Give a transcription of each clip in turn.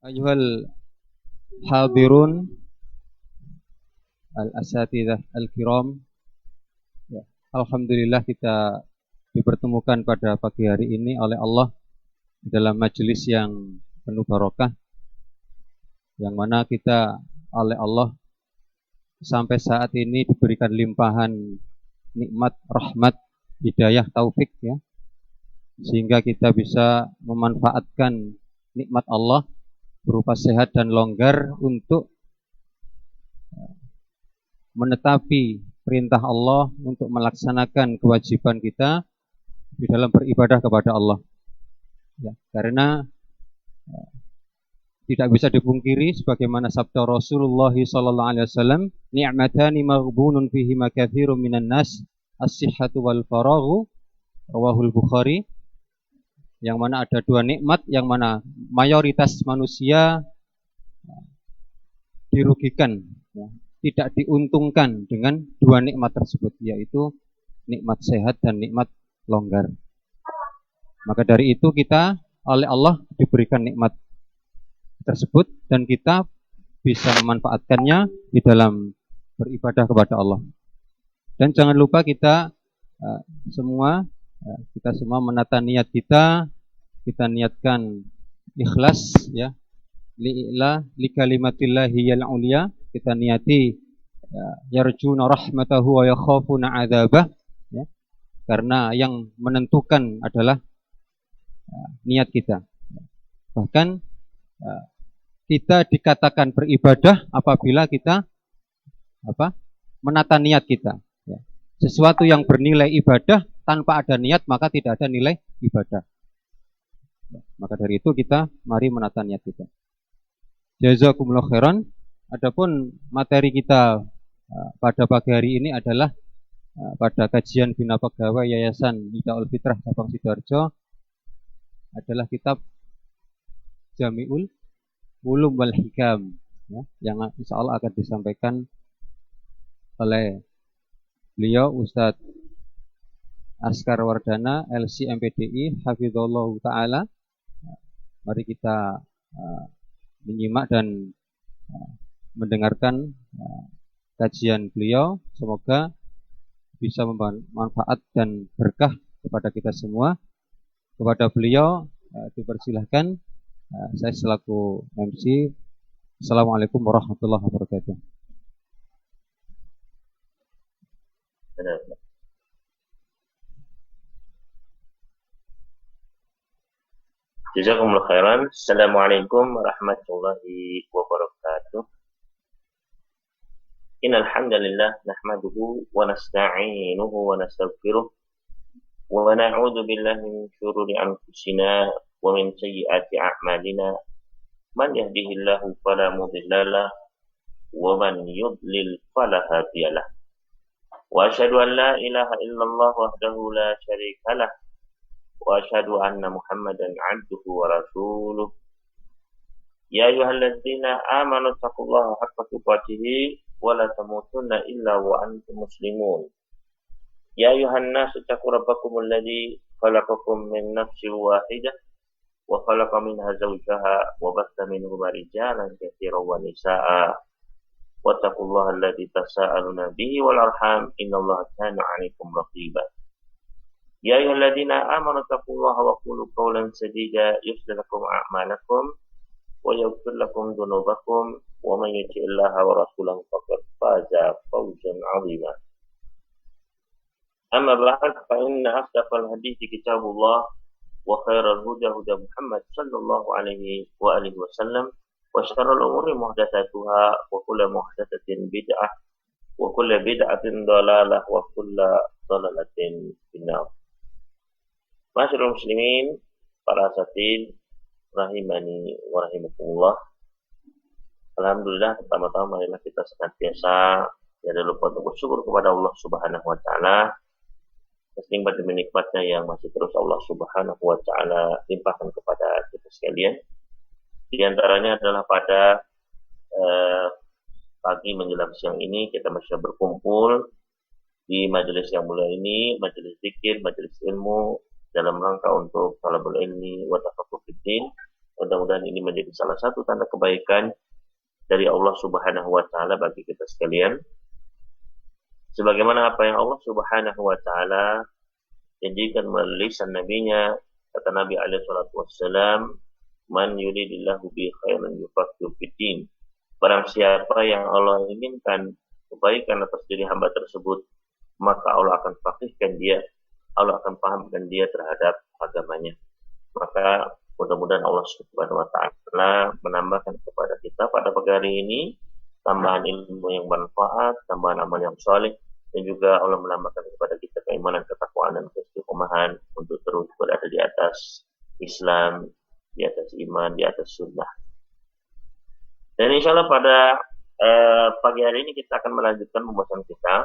Ayuhal hadirun al-asatidzah al-kiram. Ya, alhamdulillah kita dipertemukan pada pagi hari ini oleh Allah dalam majelis yang penuh barokah, yang mana kita oleh Allah sampai saat ini diberikan limpahan nikmat, rahmat, hidayah, taufik, ya, sehingga kita bisa memanfaatkan nikmat Allah berupa sehat dan longgar untuk menetapi perintah Allah, untuk melaksanakan kewajiban kita di dalam beribadah kepada Allah. Ya, karena tidak bisa dipungkiri sebagaimana sabda Rasulullah sallallahu alaihi wasallam, ni'matani maghbunun fihi makatsirun minan nas, as-sihhatu wal faraghu, rawahul Bukhari. Yang mana ada dua nikmat yang mana mayoritas manusia dirugikan, ya, tidak diuntungkan dengan dua nikmat tersebut, yaitu nikmat sehat dan nikmat longgar. Maka dari itu kita oleh Allah diberikan nikmat tersebut dan kita bisa memanfaatkannya di dalam beribadah kepada Allah. Dan jangan lupa kita semua menata niat kita niatkan ikhlas, ya, li kalimatillahi yal ulia, kita niati yarjuna rahmatahu wa yakhafuna adzabah, ya, karena yang menentukan adalah niat kita. Bahkan kita dikatakan beribadah apabila kita menata niat kita, ya. Sesuatu yang bernilai ibadah tanpa ada niat maka tidak ada nilai ibadah. Maka dari itu kita mari menata niat kita. Jazakumullah khairan. Adapun materi kita pada pagi hari ini adalah pada kajian Bina Pegawai Yayasan Hidaul Fitrah Cabang Sidoarjo adalah kitab Jami'ul Ulum wal Hikam, ya, yang insya Allah akan disampaikan oleh beliau Ustadz Askar Wardana LC MPDI Hafizullah Ta'ala. Mari kita menyimak dan mendengarkan kajian beliau. Semoga bisa bermanfaat dan berkah kepada kita semua. Kepada beliau dipersilahkan, saya selaku MC. Assalamualaikum warahmatullahi wabarakatuh. Jazakumullah khairan. Assalamualaikum warahmatullahi wabarakatuh. Innal hamdalillah nahmaduhu wa nasta'inuhu wa nastaghfiruh wa na'udzu billahi min shururi anfusina wa min sayyiati a'malina. Man yahdihillahu fala mudilla lahu wa man yudlil fala hadiya lahu. Wa asyhadu an la ilaha illallah wahdahu la syarika lahu wa asyhadu anna Muhammadan 'abduhu wa rasuluh. Ya ayyuhalladzina amanu taqullaha haqqa tuqatih wa la tamutunna illa wa antum muslimun. Ya ayyuhan nasu taqu rabbakumul ladzi khalaqakum min nafsin wahidah wa khalaqa minha zawjaha wa batha minhuma rijalan katsiran wa nisaa'a. Wattaqullaha alladzi tasaaluna bihi wal arham innallaha kana 'alaikum raqiba. Ya ayyuhalladzina amanu taqullaha wa qulu qawlan sadida yuslih lakum a'malakum wa yaghfir lakum dhunubakum wa man yuti'illaha wa rasulahu faqad faza fawzan 'azima. Amma ba'd, fa inna asdaqal hadithi kitabullah wa khairal huda huda Muhammad sallallahu alaihi wa alihi wasallam wa syarrul umuri muhdatsatuha wa kullu muhdatsatin bid'ah wa kullu bid'atin dhalalah wa kullu dhalalatin finnar. Masyarul muslimin, para asatidz rahimani wa rahimakumullah. Alhamdulillah, pertama-tama marilah kita senantiasa tiada lupa untuk bersyukur kepada Allah Subhanahu wa taala atas nikmat dan nikmatnya yang masih terus Allah Subhanahu wa taala limpahkan kepada kita sekalian. Di antaranya adalah pada pagi menjelang siang ini kita masih berkumpul di majelis yang mulia ini, majelis zikir, majelis ilmu, dalam rangka untuk talabul ilmi wa tafaqquh fid din, Mudah-mudahan ini menjadi salah satu tanda kebaikan dari Allah Subhanahu wa taala bagi kita sekalian. Sebagaimana apa yang Allah Subhanahu wa taala janjikan melalui lisan nabinya, kata Nabi alaihi salatu wassalam, "Man yuridillahu bi khairan yufaqihu fiddin." Barang siapa yang Allah inginkan kebaikan atas diri hamba tersebut, maka Allah akan faqihkan dia, Allah akan pahamkan dia terhadap agamanya. Maka mudah-mudahan Allah Subhanahu wa taala menambahkan kepada kita pada pagi hari ini tambahan ilmu yang bermanfaat, tambahan amal yang saleh, dan juga Allah menambahkan kepada kita keimanan, ketakwaan, dan keistiqomahan untuk terus berada di atas Islam, di atas iman, di atas sunnah. Dan insya Allah pada pagi hari ini kita akan melanjutkan pembahasan kita,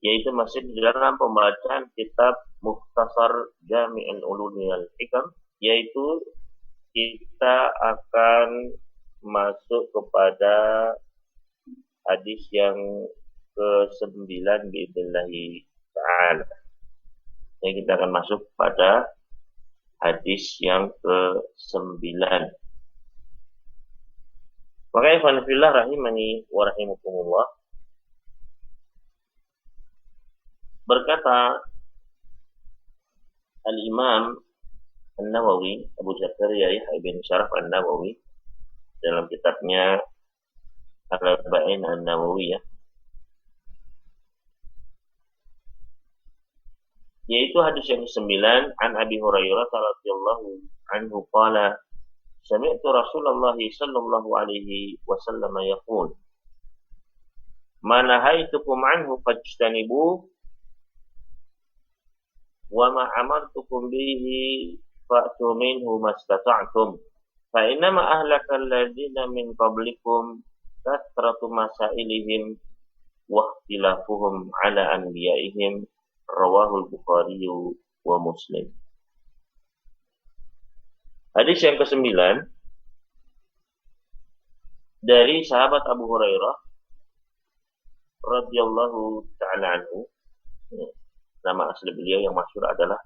yaitu masih di dalam pembacaan kitab Mukhtasar Jami'ul Ulumi wal Hikam, yaitu kita akan masuk kepada hadis yang ke-9 biidznallahi ta'ala. Jadi kita akan masuk pada hadis yang ke-9. Maka ikhwan fillah rahimani wa rahimakumullah, berkata Al-Imam An-Nawawi, Abu Zakaria Yahya bin Syaraf An-Nawawi, dalam kitabnya Al-Arba'in An-Nawawiyah, yaitu hadis yang ke-9, an Abi Hurairah radhiyallahu anhu qala sami'tu Rasulullah sallallahu alaihi wasallam yaqul ma nahaitukum anhu fajtanibuh wa ma amartukum bihi fa'tu minhu mastata'tum fa innama ahlaka alladziina min qablikum kathratu masailihim wa ikhtilafuhum ala anbiya'ihim, rawahul Bukhari wa Muslim. Hadis yang ke-9 dari sahabat Abu Hurairah radhiyallahu ta'ala anhu. Nama asli beliau yang masyhur adalah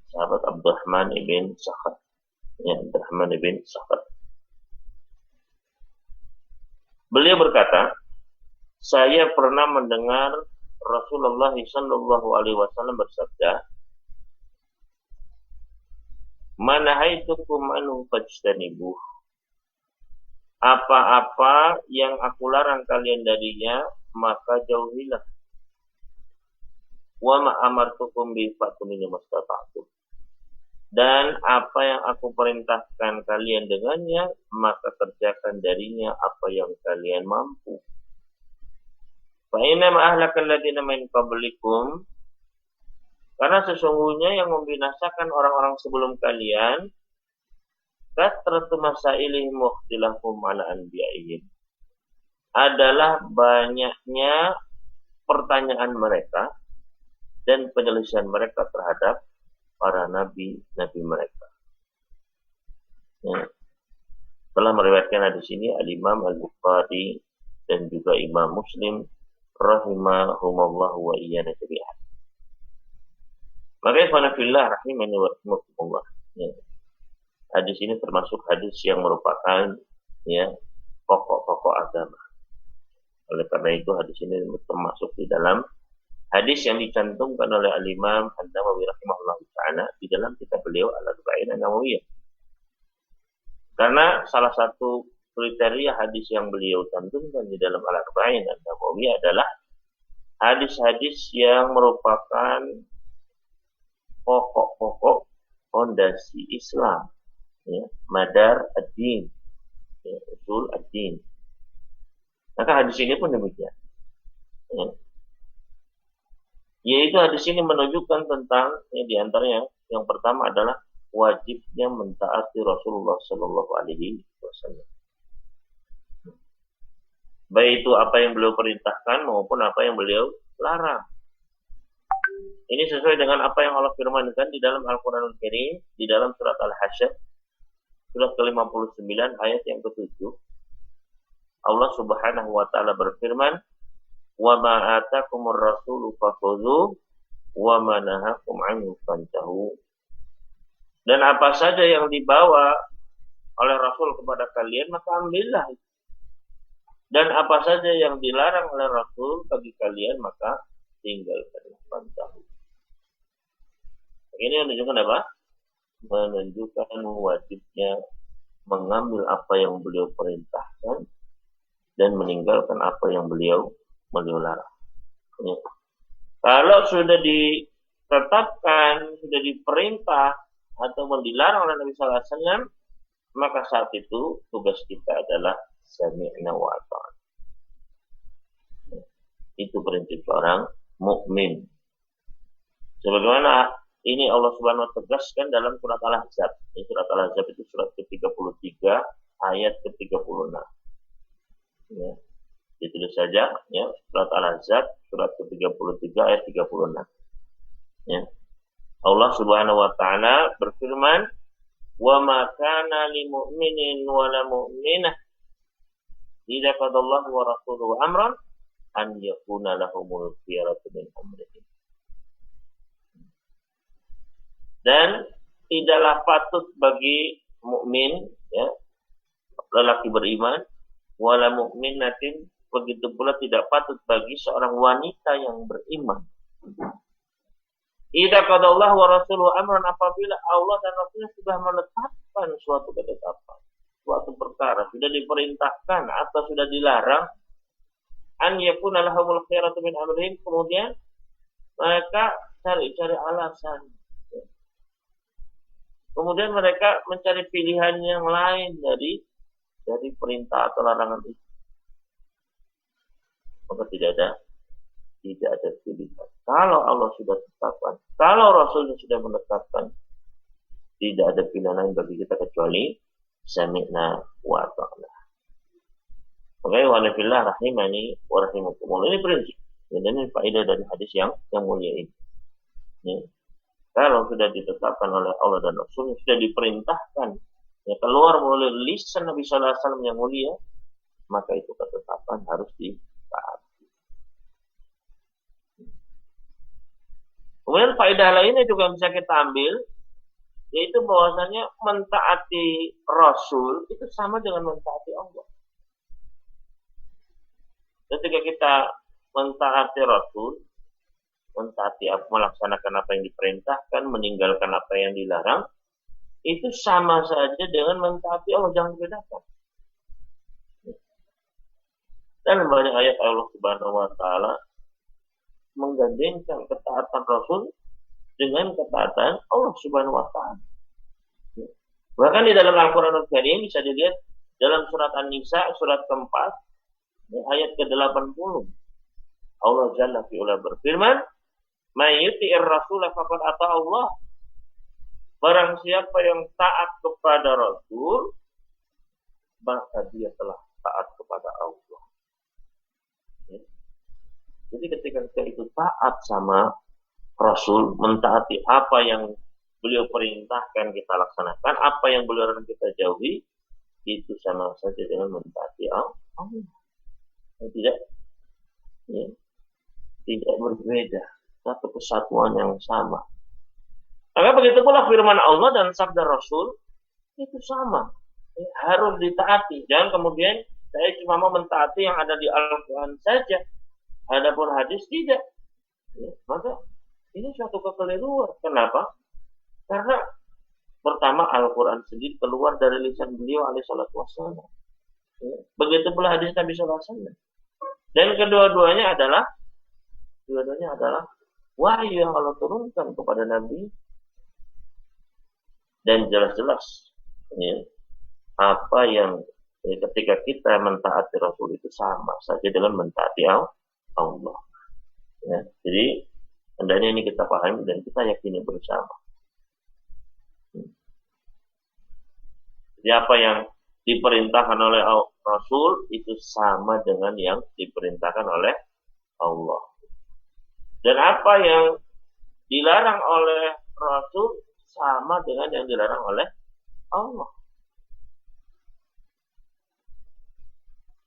sahabat Abdurrahman ibn Sakhar. Abdurrahman ibn Sakhar. Beliau berkata, saya pernah mendengar Rasulullah sallallahu alaihi wasallam bersabda, "Manahaitukum anhu fajtanibuh." Apa-apa yang aku larang kalian darinya, maka jauhilah. Wa ma amartukum bi fa'tu minhu mastata'tum. Dan apa yang aku perintahkan kalian dengannya, maka kerjakan darinya apa yang kalian mampu. Fa inna ma ahlakal ladzina min qablikum, karena sesungguhnya yang membinasakan orang-orang sebelum kalian, kathratu masailihim wa ikhtilafum ala anbiya'ihim, adalah banyaknya pertanyaan mereka dan penyelesaian mereka terhadap para nabi-nabi mereka. Telah meriwayatkan hadis ini Al-Imam Al-Bukhari dan juga Imam Muslim rahimahumullah wa iyyana jami'an. Maka ikhwan fillah rahimani wa rahimakumullah. Hadis ini termasuk hadis yang merupakan pokok-pokok agama. Oleh karena itu hadis ini termasuk di dalam hadis yang dicantumkan oleh Al-Imam An-Nawawi rahimahullah ta'ala di dalam kitab beliau Al-Arba'in An-Nawawiyah. Karena salah satu kriteria hadis yang beliau cantumkan di dalam Al-Arba'in An-Nawawiyah adalah hadis-hadis yang merupakan pokok-pokok fondasi Islam, madar ad-din, usul ad-din. Maka hadis ini pun demikian. Yaitu hadis ini menunjukkan tentang di antaranya yang pertama adalah wajibnya mentaati Rasulullah Sallallahu Alaihi Wasallam. Baik itu apa yang beliau perintahkan maupun apa yang beliau larang. Ini sesuai dengan apa yang Allah firmankan di dalam Al-Quranul Karim, di dalam surat Al-Hasyr, surat ke-59 ayat yang ke-7. Allah Subhanahu wa taala berfirman, "Wa ma atakumur rasulu fakhudhu wa ma nahakum anhu fantahu." Dan apa saja yang dibawa oleh Rasul kepada kalian, maka ambillah. Dan apa saja yang dilarang oleh Rasul bagi kalian, maka tinggalkanlah, pantahu. Ini menunjukkan apa? Menunjukkan wajibnya mengambil apa yang beliau perintahkan dan meninggalkan apa yang beliau larang. Ya. Kalau sudah ditetapkan, sudah diperintah atau dilarang oleh Nabi Sallallahu Alaihi Wasallam, maka saat itu tugas kita adalah sami'na wa ata'na. Itu prinsip seorang mukmin. Sebagaimana ini Allah Subhanahu wa taala tegaskan dalam surat Al-Ahzab. Ini surat Al-Ahzab itu surat ke-33 ayat ke-36. Ya. Ditulis saja ya, surat Al-Ahzab surat ke-33 ayat 36. Ya. Allah Subhanahu wa taala berfirman, "Wa ma kana lil mu'minin wa la mu'minah idza qadallahu wa rasuluhu amran an yakuna lahumul khiyaratu min amrihim." Dan tidaklah patut bagi mukmin, ya, lelaki beriman, wala mukminatin, begitu pula tidak patut bagi seorang wanita yang beriman. Idza qadallahu wa rasuluhu amran, apabila Allah dan Rasulnya sudah menetapkan suatu ketetapan, suatu perkara sudah diperintahkan atau sudah dilarang, an yakuna lahumul khiyaratu min amrihim, kemudian mereka cari-cari alasan. Kemudian mereka mencari pilihan yang lain dari perintah atau larangan itu. Maka tidak ada pilihan. Kalau Allah sudah tetapkan, kalau Rasulnya sudah menetapkan, tidak ada pilihan lain bagi kita kecuali sami'na wa ata'na. Oke, wa nafillah rahimani wa rahimakumullah. Ini prinsip. Dan ini faedah dari hadis yang mulia ini. Ya. Kalau sudah ditetapkan oleh Allah dan Rasul, sudah diperintahkan, ya, keluar melalui lisan Nabi Sallallahu Alaihi Wasallam yang mulia, maka itu ketetapan harus ditaati. Kemudian faedah lainnya juga bisa kita ambil, yaitu bahwasanya mentaati Rasul itu sama dengan mentaati Allah. Ketika kita mentaati Rasul, melaksanakan apa yang diperintahkan, meninggalkan apa yang dilarang, itu sama saja dengan mentaati Allah, jangan dibedakan. Dan banyak ayat Allah Subhanahu wa taala menggandengkan ketaatan Rasul dengan ketaatan Allah Subhanahu wa taala. Bahkan di dalam Al-Qur'anul Karim bisa dilihat dalam surat An-Nisa surat keempat ayat ke-80. Allah Jalla fi'ula berfirman, "May yuti'ir rasul faqad ata Allah." Barang siapa yang taat kepada Rasul, maka dia telah taat kepada Allah. Ya. Jadi ketika kita itu taat sama Rasul, mentaati apa yang beliau perintahkan kita laksanakan, apa yang beliau larang kita jauhi, itu sama saja dengan mentaati Allah. Tidak berbeda, satu kesatuan yang sama. Maka begitu pula firman Allah dan sabda Rasul itu sama, harus ditaati. Jangan kemudian saya cuma mau mentaati yang ada di Al-Quran saja, adapun hadis tidak. Maka ini suatu kekeliruan. Kenapa? Karena pertama Al-Quran sendiri keluar dari lisan beliau alaihissalatu wassalam. Begitu pula hadis Nabi sallallahu alaihi wasallam. Dan kedua-duanya adalah wahyu yang Allah turunkan kepada Nabi, dan jelas-jelas ya, apa yang ketika kita mentaati Rasul itu sama saja dengan mentaati Allah. Ya, jadi hendaknya ini kita pahami dan kita yakini bersama. Jadi apa yang diperintahkan oleh Rasul itu sama dengan yang diperintahkan oleh Allah. Dan apa yang dilarang oleh Rasul sama dengan yang dilarang oleh Allah.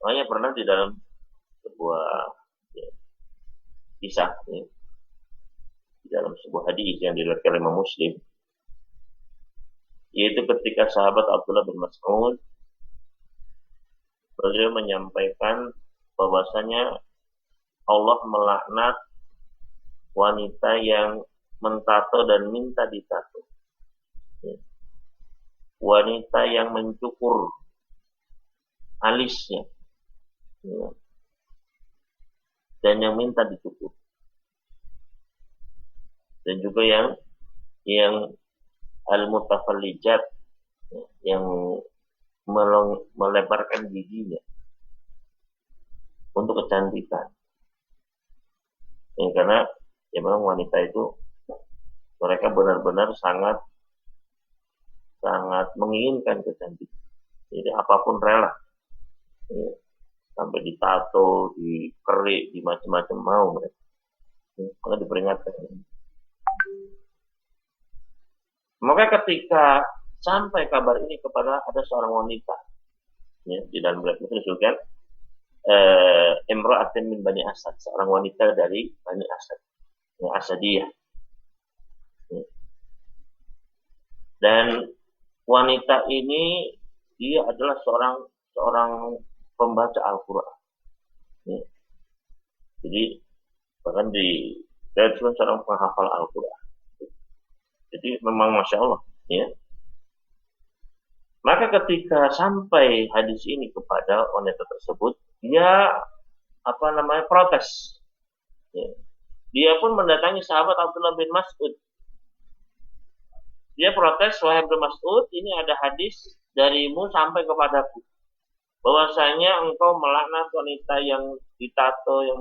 Makanya pernah di dalam sebuah kisah, di dalam sebuah hadis yang diriwayatkan oleh Imam Muslim, yaitu ketika sahabat Abdullah bin Mas'ud beliau menyampaikan bahwasanya Allah melaknat wanita yang mentato dan minta ditato. Wanita yang mencukur alisnya dan yang minta dicukur. Dan juga yang al-mutafallijat, yang melebarkan giginya untuk kecantikan. Karena memang wanita itu mereka benar-benar sangat menginginkan kecantikan. Jadi apapun rela, sampai ditato, dikerik, di macam-macam mau mereka. Maka diperingatkan. Maka ketika sampai kabar ini kepada ada seorang wanita, di dalam riwayat itu disebutkan Imra'atin min Bani Asad, seorang wanita dari Bani Asad, Asadiyah. Dan wanita ini dia adalah seorang pembaca Al-Quran. Jadi bahkan dia juga seorang penghafal Al-Quran. Jadi memang Masya Allah. Maka ketika sampai hadis ini kepada wanita tersebut, dia protes. Dia pun mendatangi sahabat Abdullah bin Mas'ud. Dia protes, wahai bin Mas'ud, ini ada hadis darimu sampai kepadaku, bahwasanya engkau melaknat wanita yang ditato, yang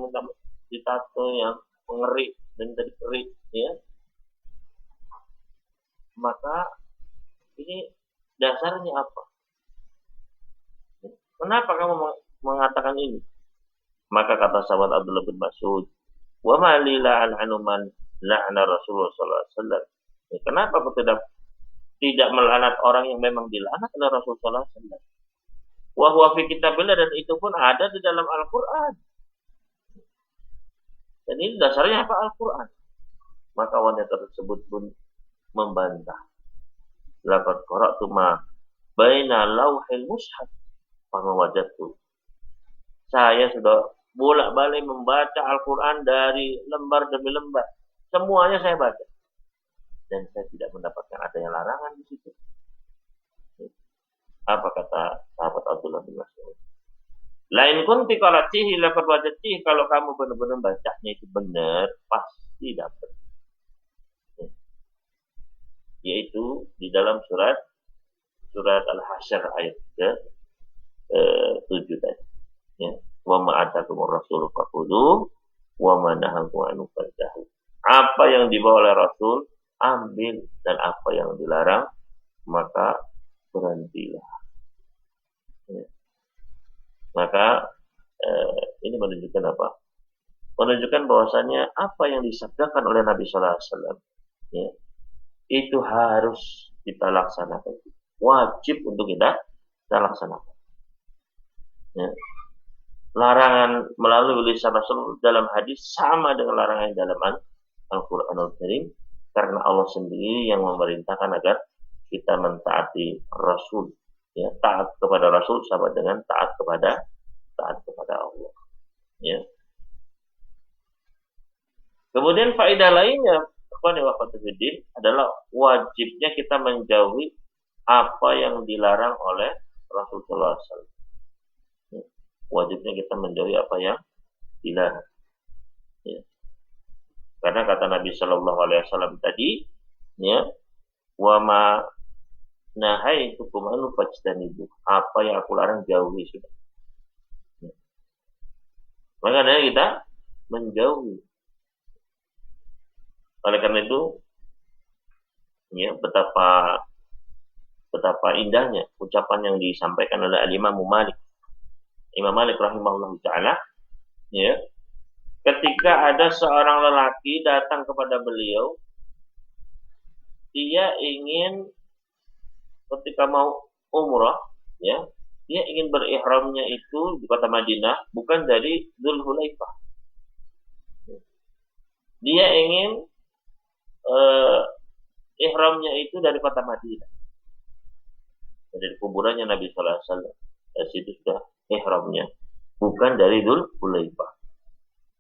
mengerik dan dikerik, Maka ini dasarnya apa? Kenapa kamu mengatakan ini? Maka kata sahabat Abdullah bin Mas'ud, wa ma li la'anu man la'ana Rasulullah sallallahu alaihi wasallam. Kenapa aku tidak melaknat orang yang memang dilaknat oleh Rasulullah sallallahu alaihi wasallam? Wa huwa fi kitabillah, dan itu pun ada di dalam Al-Qur'an. Dan ini dasarnya apa? Al-Qur'an. Maka wanita tersebut pun membantah. Laqad qara'tu ma baina lauhil mushaf fama wajadtu. Saya sudah bolak-balik membaca Al-Quran dari lembar demi lembar. Semuanya saya baca. Dan saya tidak mendapatkan adanya larangan di situ. Apa kata sahabat Abdullah bin Mas'ud? Lain kunti qalatihi laqad wajadtihi, kalau kamu benar-benar bacanya itu benar, pasti dapat. Yaitu di dalam surat Al-Hasyr ayat 7 tadi. Wa ma atakumur rasul faqulu wa ma nahakum anhu fantahu. Apa yang dibawa oleh Rasul ambil, dan apa yang dilarang maka berhentilah. Maka ini menunjukkan apa? Menunjukkan bahwasanya apa yang disabdakan oleh Nabi sallallahu alaihi wasallam itu harus kita laksanakan. Wajib untuk kita laksanakan. Larangan melalui lisan Rasul dalam hadis sama dengan larangan dalam Al-Quranul Karim, karena Allah sendiri yang memerintahkan agar kita mentaati Rasul. Taat kepada Rasul sama dengan taat kepada Allah. Kemudian faedah lainnya adalah wajibnya kita menjauhi apa yang dilarang oleh Rasulullah SAW. Wajibnya kita menjauhi apa yang dilarang. Karena kata Nabi Shallallahu Alaihi Wasallam tadi, wa ma nahaitukum anhu fajtanibu. Apa yang aku larang jauhi sudah. Maka dari kita menjauhi. Oleh karena itu, betapa indahnya ucapan yang disampaikan oleh Imam Malik rahimahullah taala, ketika ada seorang lelaki datang kepada beliau, dia ingin ketika mau umrah, dia ingin berihramnya itu di kota Madinah, bukan dari Dzulhulaifah. Dia ingin ihramnya itu dari kota Madinah. dari kuburannya Nabi Sallallahu Alaihi Wasallam. Dari situ sudah ihramnya, bukan dari Dzul Hulaifah.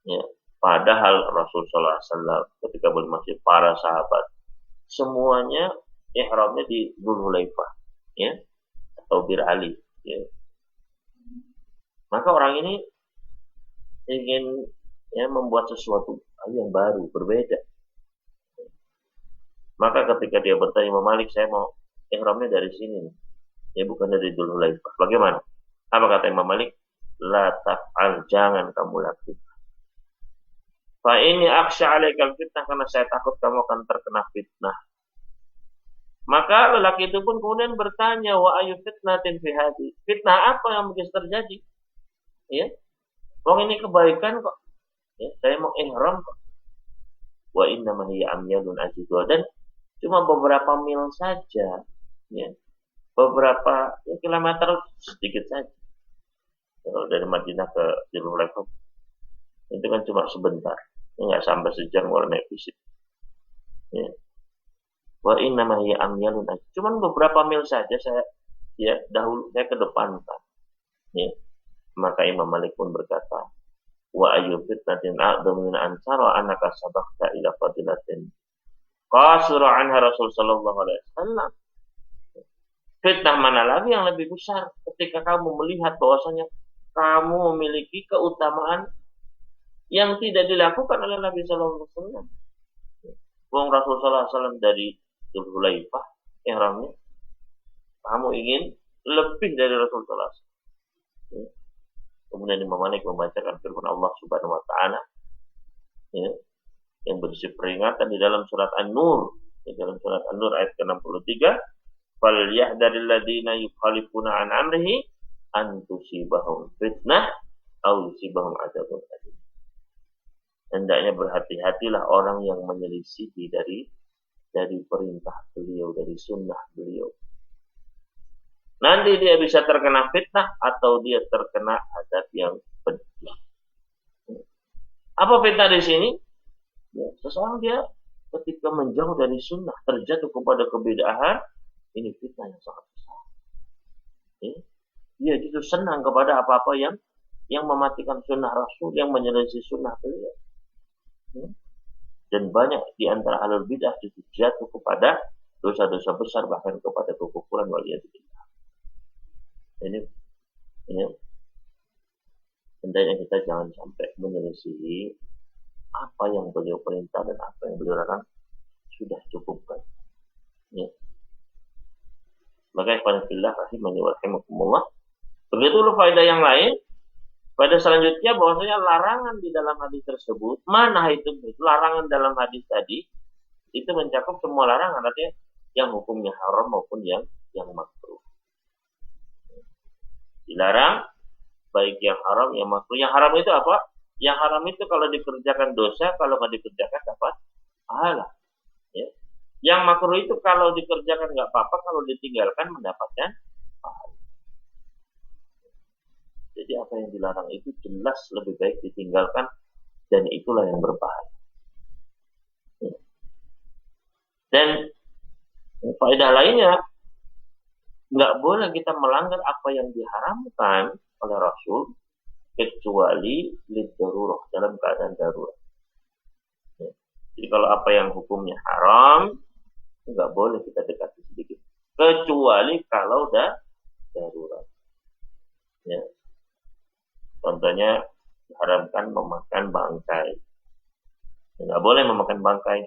Ya. Padahal Rasul Sallallahu Alaihi Wasallam ketika masih para sahabat semuanya ihramnya di Dzul Hulaifah, ya, atau Bir Ali. Ya. Maka orang ini ingin membuat sesuatu yang baru, berbeda. Maka ketika dia bertanya Imam Malik, saya mau ihramnya dari sini, ya bukan dari Dzul Hulaifah. Bagaimana? Apa kata Imam Malik? La taf'al, jangan kamu lakukan. Fa ini aksya alaikal fitnah, karena saya takut kamu akan terkena fitnah. Maka lelaki itu pun kemudian bertanya, wa ayu fitnatin fi hadi? Fitnah apa yang mungkin terjadi? Ya, wong ini kebaikan kok. Ya, saya mau ihram kok. Wa inna ma hiya amyalun ajidwa, dan cuma beberapa mil saja, ya, beberapa kilometer sedikit saja. Kalau dari Madinah ke Jerusalem itu kan cuma sebentar, nggak sampai sejam kalau naik bis. Ya. Wa inna ma hiya amyalun ajidwa, cuma beberapa mil saja saya dahulu saya kedepankan. Ya. Maka Imam Malik pun berkata, wa ayu fitnatin a'dhamu min an tara annaka sabaqta ila fadilatin qasira anha Rasul sallallahu alaihi wasallam. Fitnah mana lagi yang lebih besar ketika kamu melihat bahwasanya kamu memiliki keutamaan yang tidak dilakukan oleh Nabi sallallahu alaihi wasallam. Wong Rasul sallallahu alaihi wasallam dari Dzul Hulaifah ihramnya, kamu ingin lebih dari Rasul sallallahu alaihi wasallam. Kemudian Imam Malik membacakan firman Allah Subhanahu wa taala, ya, yang berisi peringatan di dalam surat An-Nur, di dalam surat An-Nur ayat ke-63, fal yahdharil ladzina yukhalifuna an amrihi an tusibahum fitnah aw yusibahum adzabun alim. Hendaknya berhati-hatilah orang yang menyelisihi dari perintah beliau, dari sunnah beliau. Nanti dia bisa terkena fitnah atau dia terkena azab yang pedih. Apa fitnah di sini? Ya, seseorang dia ketika menjauh dari sunnah, terjatuh kepada kebid'ahan, ini fitnah yang sangat besar. Ya, dia justru senang kepada apa-apa yang mematikan sunnah Rasul, yang menyelisih sunnah beliau. Ya. Dan banyak di antara ahlul bid'ah justru jatuh kepada dosa-dosa besar, bahkan kepada kekufuran waliyadzubillah. Ini hendaknya kita jangan sampai menyelisihi apa yang beliau perintah dan apa yang beliau larang, sudah cukupkan. Ya. Maka ikhwan fillah rahimani wa rahimakumullah. Begitu faedah yang lain. Pada selanjutnya bahwasanya larangan di dalam hadis tersebut, mana itu larangan dalam hadis tadi itu mencakup semua larangan, artinya yang hukumnya haram maupun yang makruh. Dilarang baik yang haram yang makruh. Yang haram itu apa? Yang haram itu kalau dikerjakan dosa, kalau nggak dikerjakan dapat pahala. Ya. Yang makruh itu kalau dikerjakan nggak apa-apa, kalau ditinggalkan mendapatkan pahala. Jadi apa yang dilarang itu jelas lebih baik ditinggalkan, dan itulah yang berbahaya. Ya. Dan faedah lainnya, nggak boleh kita melanggar apa yang diharamkan oleh Rasul kecuali liddarurah, dalam keadaan darurat. Ya. Jadi kalau apa yang hukumnya haram, nggak boleh kita dekati sedikit, kecuali kalau darurat. Ya. Contohnya diharamkan memakan bangkai. Nggak boleh memakan bangkai.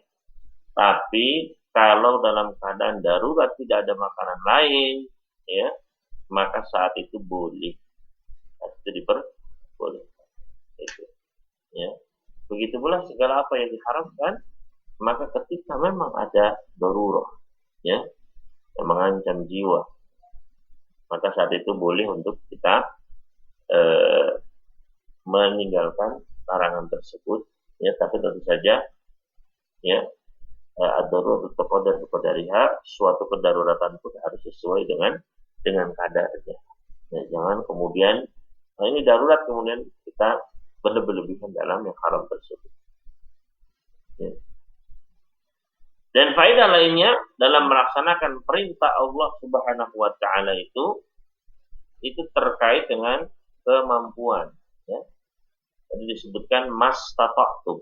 Tapi kalau dalam keadaan darurat tidak ada makanan lain, ya, maka saat itu boleh. Itu diperbolehkan. Itu. Ya. Begitu pula segala apa yang diharamkan, maka ketika memang ada darurat, ya, yang mengancam jiwa, maka saat itu boleh untuk kita meninggalkan larangan tersebut, ya, tapi tentu saja, ya, ad-darurat taqaddar biqadariha, suatu kedaruratan pun harus sesuai dengan kadarnya. Ya, jangan kemudian ini darurat kemudian kita berlebihan dalam yang haram tersebut. Ya. Dan faedah lainnya dalam melaksanakan perintah Allah Subhanahu wa taala itu terkait dengan kemampuan, ya. Tadi disebutkan mastata'tum.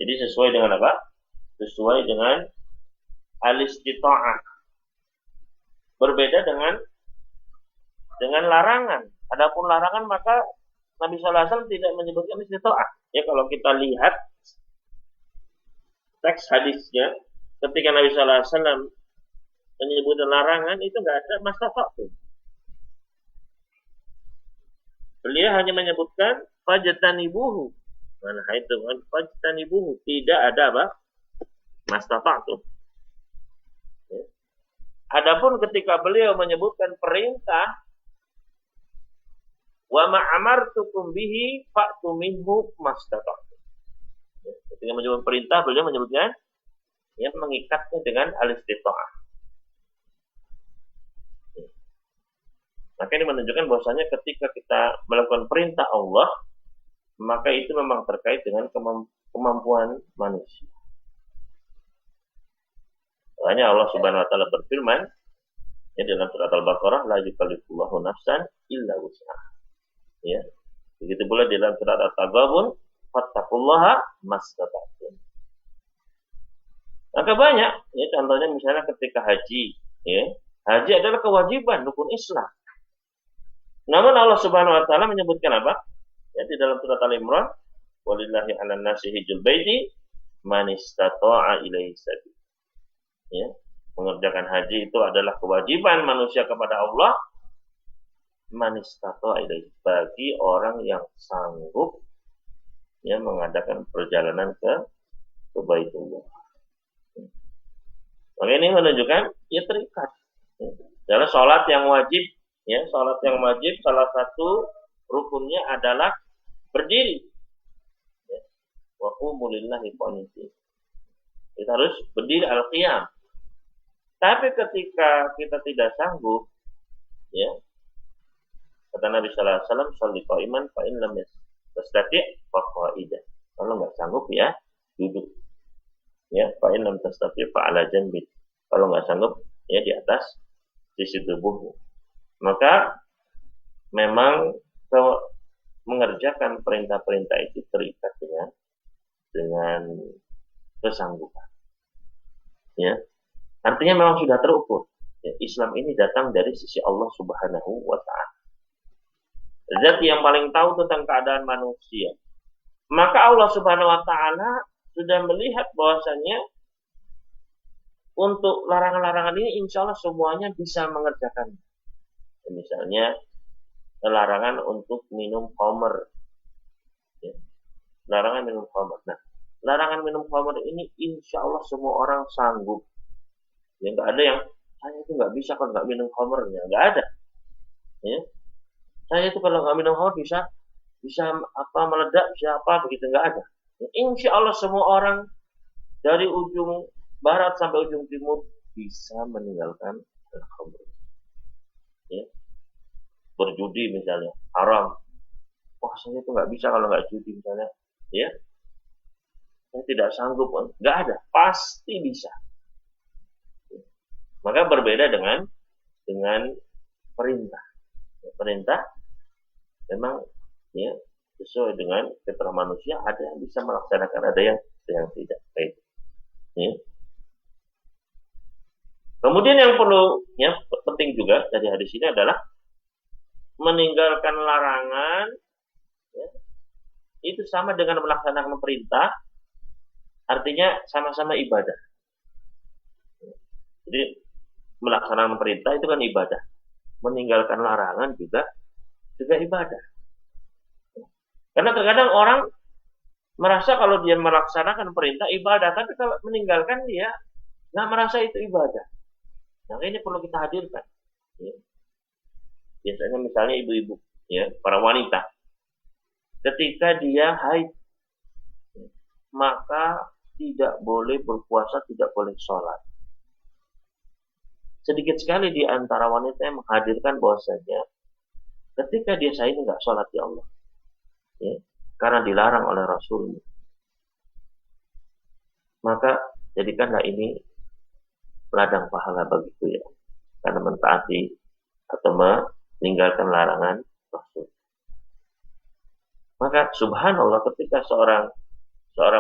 Jadi sesuai dengan apa? Sesuai dengan al-istita'ah. Berbeda dengan larangan. Adapun larangan maka Nabi sallallahu alaihi wasallam tidak menyebutkan istita'ah. Ya, kalau kita lihat teks hadisnya, ketika Nabi sallallahu alaihi wasallam menyebutkan larangan itu enggak ada mastata'tum. Beliau hanya menyebutkan fajtanibuhu. Mana itu kan fajtanibuhu, tidak ada apa? Mastata'tum. Ya. Adapun ketika beliau menyebutkan perintah wa ma amartukum bihi fa'tu minhu mastata'tum. Ya. Ketika menyebutkan perintah beliau menyebutkan ya mengikatnya dengan al-istita'ah. Ya. Maka ini menunjukkan bahwasanya ketika kita melakukan perintah Allah, maka itu memang terkait dengan kemampuan manusia. Makanya Allah Subhanahu wa taala berfirman ya dalam surat Al-Baqarah, la yukallifullahu nafsan illa wus'aha. Ya. Begitu pula di dalam surat At-Taghabun, fattaqullaha mastata'tum. Maka banyak ya contohnya misalnya ketika haji, ya. Haji adalah kewajiban rukun Islam. Namun Allah Subhanahu wa taala menyebutkan apa? Ya, di dalam surat Al-Imran, walillahi 'alan nasi hijjul baiti man istata'a ilaihi sabil. Ya, mengerjakan haji itu adalah kewajiban manusia kepada Allah, man istata'a ilaihi, bagi orang yang sanggup ya mengadakan perjalanan ke Baitullah. Maka ini menunjukkan ya terikat. Ya. Dalam sholat yang wajib, ya sholat yang wajib salah satu rukunnya adalah berdiri. Ya. Wa qumu lillahi qanitin. Kita harus berdiri al-qiyam. Tapi ketika kita tidak sanggup, ya, kata Nabi sallallahu alaihi wasallam, "Shalli qa'iman fa in lam tastati' fa qa'idan." Kalau enggak sanggup ya duduk. Ya, fa in lam tastati' fa 'ala janbi. Kalau enggak sanggup ya di atas sisi tubuhmu. Maka memang mengerjakan perintah-perintah itu terikat dengan kesanggupan. Ya. Artinya memang sudah terukur. Ya, Islam ini datang dari sisi Allah Subhanahu wa taala. Zat yang paling tahu tentang keadaan manusia. Maka Allah Subhanahu wa taala sudah melihat bahwasanya untuk larangan-larangan ini insya Allah semuanya bisa mengerjakan. Ya, misalnya larangan untuk minum khamr. Ya. Larangan minum khamr. Nah, larangan minum khamr ini insya Allah semua orang sanggup. Ya, nggak ada yang saya itu nggak bisa kalau nggak minum khamrnya, nggak ada. Ya. Saya itu kalau nggak minum khamr bisa apa meledak, bisa apa begitu, nggak ada. Ya, insya Allah semua orang dari ujung barat sampai ujung timur bisa meninggalkan khamr. Ya. Berjudi misalnya haram, wah saya itu nggak bisa kalau nggak judi misalnya, ya saya tidak sanggup, nggak ada, pasti bisa. Maka berbeda dengan perintah. Perintah memang ya sesuai dengan fitrah manusia, ada yang bisa melaksanakan, ada yang tidak. Baik. Ya. Kemudian yang perlu ya penting juga dari hadis ini adalah meninggalkan larangan ya, itu sama dengan melaksanakan perintah, artinya sama-sama ibadah. Jadi melaksanakan perintah itu kan ibadah, meninggalkan larangan juga ibadah. Karena terkadang orang merasa kalau dia melaksanakan perintah ibadah, tapi kalau meninggalkan dia nggak merasa itu ibadah. Nah ini perlu kita hadirkan. Ya. Biasanya misalnya ibu-ibu, ya, para wanita, ketika dia haid, maka tidak boleh berpuasa, tidak boleh sholat. Sedikit sekali di antara wanita yang menghadirkan bahwasanya ketika dia haid nggak sholat ya Allah, ya, karena dilarang oleh Rasul. maka jadikanlah ini ladang pahala bagiku ya, karena mentaati atau meninggalkan larangan Rasul. Maka subhanallah ketika seorang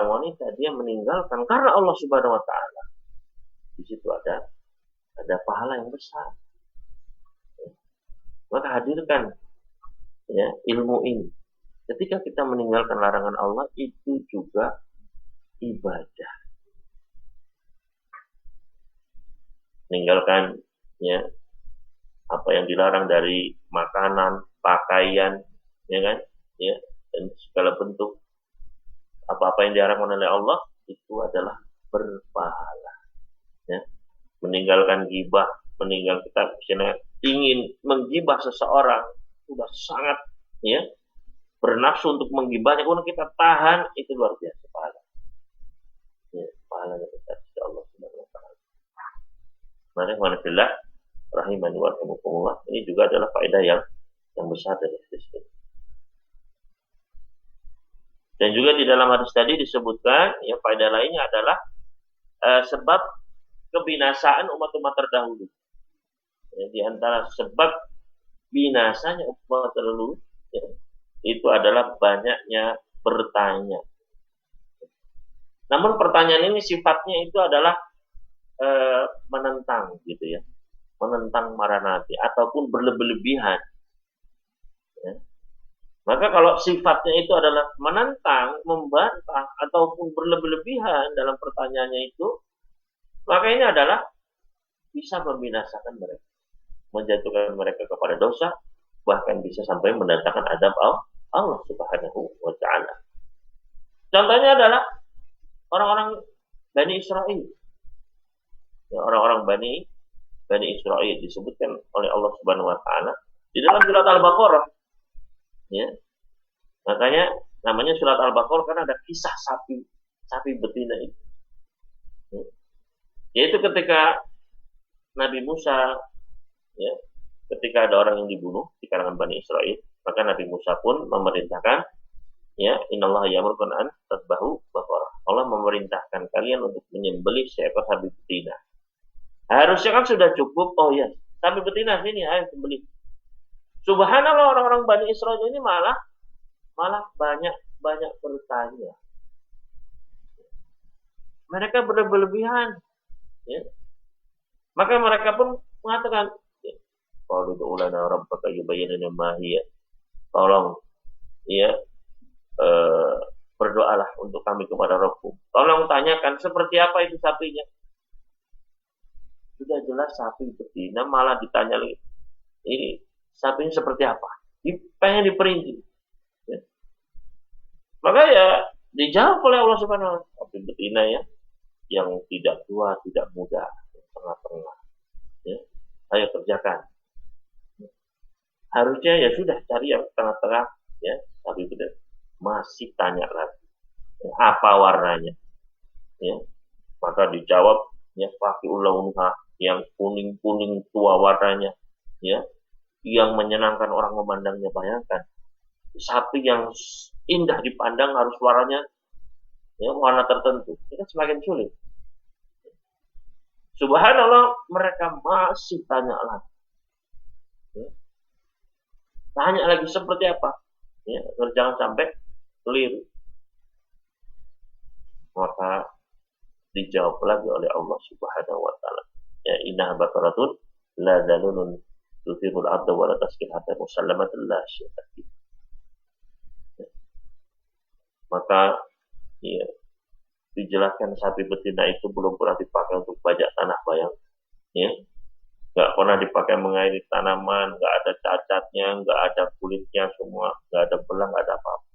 wanita dia meninggalkan karena Allah Subhanahu wa taala, di situ ada pahala yang besar. Maka hadirkan ya ilmu ini. Ketika kita meninggalkan larangan Allah itu juga ibadah. Meninggalkan ya apa yang dilarang dari makanan, pakaian, ya kan? Ya, dan segala bentuk apa-apa yang diharamkan oleh Allah itu adalah berpahala. Ya. Meninggalkan gibah, meninggalkan kita misalnya ingin menggibah seseorang sudah sangat ya bernafsu untuk menggibahnya, kalau kita tahan itu luar biasa pahala. Ya, pahalanya besar insya Allah Subhanahu wa taala. Mari alhamdulillah rahimani wa rahimakumullah, ini juga adalah faedah yang besar dari hadis ini. Dan juga di dalam hadis tadi disebutkan ya faedah lainnya adalah sebab kebinasaan umat-umat terdahulu. Ya, di antara sebab binasanya umat terdahulu ya, itu adalah banyaknya bertanya. Namun pertanyaan ini sifatnya itu adalah menentang gitu ya, menentang maranati ataupun berlebihan. Ya. Maka kalau sifatnya itu adalah menentang, membantah ataupun berlebihan dalam pertanyaannya itu, maka ini adalah bisa membinasakan mereka, menjatuhkan mereka kepada dosa, bahkan bisa sampai mendatangkan adab Allah Subhanahu wa taala. Contohnya adalah orang-orang Bani Israel. Ya, orang-orang Bani Israel disebutkan oleh Allah Subhanahu wa taala di dalam surat Al-Baqarah. Ya. Makanya namanya surat Al-Baqarah karena ada kisah sapi betina itu. Ya. Yaitu ketika Nabi Musa ya, ketika ada orang yang dibunuh di kalangan Bani Israel, maka Nabi Musa pun memerintahkan ya, innallaha ya'murukum an tadbahu baqarah. Allah memerintahkan kalian untuk menyembelih seekor sapi betina. Harusnya kan sudah cukup, oh ya, sapi betina sini ayo sembelih. Subhanallah orang-orang Bani Israel ini malah banyak bertanya. Mereka berlebihan. Ya. Maka mereka pun mengatakan, qalu ulana rabbaka yubayyin lana ma hiya. Tolong ya berdoalah untuk kami kepada Rabbku. Tolong tanyakan seperti apa itu sapinya. Sudah jelas sapi betina malah ditanya lagi. Ini sapinya seperti apa? Pengen diperinci. Ya. Maka ya dijawab oleh Allah Subhanahu wa taala, sapi betina ya yang tidak tua, tidak muda, tengah-tengah. Ya. Ayo kerjakan. Harusnya ya sudah cari yang tengah-tengah ya, tapi benar masih tanya lagi. Ya, apa warnanya? Ya. Maka dijawab ya faqiul launha, yang kuning-kuning tua warnanya ya, yang menyenangkan orang memandangnya. Bayangkan sapi yang indah dipandang harus warnanya ya warna tertentu, itu semakin sulit. Subhanallah mereka masih tanya lagi ya. Tanya lagi seperti apa ya, jangan sampai keliru. Maka dijawab lagi oleh Allah Subhanahu wa taala ya, inna baqaratun la zalulun tuthirul abda wa la taskin hatta musallamatul la syaitan. Maka ya, dijelaskan sapi betina itu belum pernah dipakai untuk bajak tanah, bayang ya, nggak pernah dipakai mengairi tanaman, nggak ada cacatnya, nggak ada kulitnya semua, nggak ada belang, nggak ada apa-apa.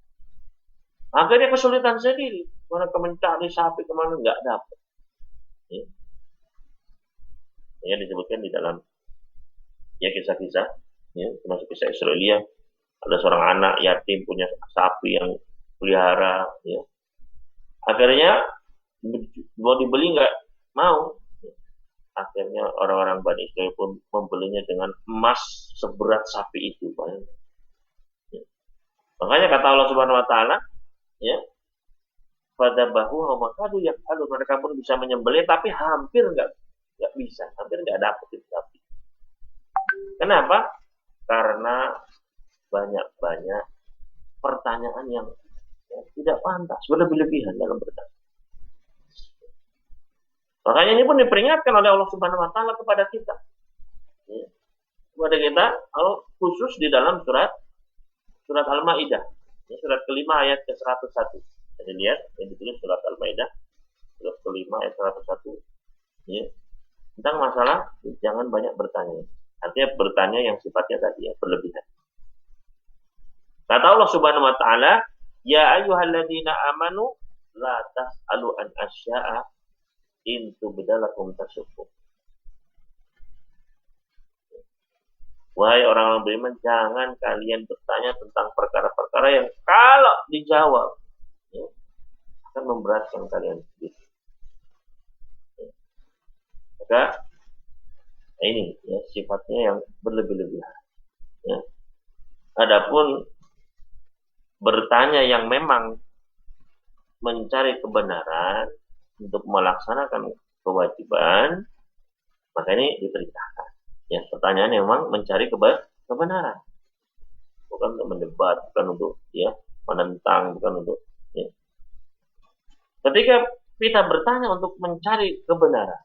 Akhirnya kesulitan sendiri, mereka mencari sapi kemana nggak dapat. Ya. Ya disebutkan di dalam ya kisah-kisah, ya termasuk kisah Israelia, ada seorang anak yatim punya sapi yang pelihara, ya. Akhirnya mau dibeli nggak mau. Akhirnya orang-orang Bani Israel pun membelinya dengan emas seberat sapi itu. Ya. Makanya kata Allah Subhanahu Wa Taala, ya, Fadabahu wa kadu yaqalu, mereka pun bisa menyembelih tapi hampir nggak bisa, hampir nggak dapat itu sapi. Kenapa? Karena banyak pertanyaan yang tidak pantas, berlebih-lebihan dalam bertanya. Makanya ini pun diperingatkan oleh Allah Subhanahu wa taala kepada kita. Ya. Kepada kita, kalau khusus di dalam surat Al-Maidah, ya, surat kelima ayat ke-101. Jadi lihat yang ditulis surat Al-Maidah, surat kelima ayat 101. Ya. Tentang masalah jangan banyak bertanya. Artinya bertanya yang sifatnya tadi ya, berlebihan. Kata Allah Subhanahu wa taala, "Ya ayyuhalladzina amanu la tas'alu an asya'a in tubdalakum tasukum." Wahai orang-orang beriman, jangan kalian bertanya tentang perkara-perkara yang kalau dijawab ya, akan memberatkan kalian sendiri. Maka ini ya, sifatnya yang berlebih-lebihan. Ya. Adapun bertanya yang memang mencari kebenaran untuk melaksanakan kewajiban, maka ini diperintahkan. Ya, pertanyaan yang memang mencari kebenaran, bukan untuk mendebat, bukan untuk ya menentang, bukan untuk. Ya. Ketika kita bertanya untuk mencari kebenaran,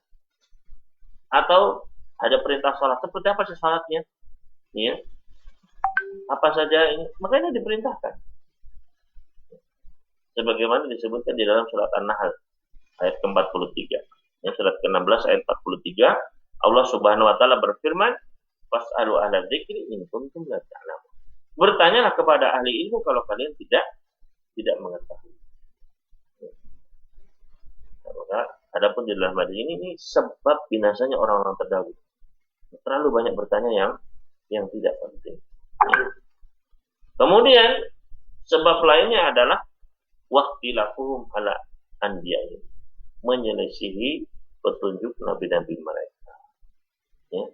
atau ada perintah sholat, seperti apa sih sholatnya? Ya, apa saja ini, makanya diperintahkan. Sebagaimana disebutkan di dalam surat An-Nahl ayat ke-43. Ya, surat ke-16 ayat 43, Allah Subhanahu wa taala berfirman, "Fas'alu ahla dzikri in kuntum la ta'lamun." Bertanyalah kepada ahli ilmu kalau kalian tidak mengetahui. Maka adapun di dalam hadis ini sebab binasanya orang-orang terdahulu. Terlalu banyak bertanya yang tidak penting. Kemudian sebab lainnya adalah waqtilafuhum ala anbiya'ihim, menyelisihi petunjuk nabi-nabi mereka. Ya.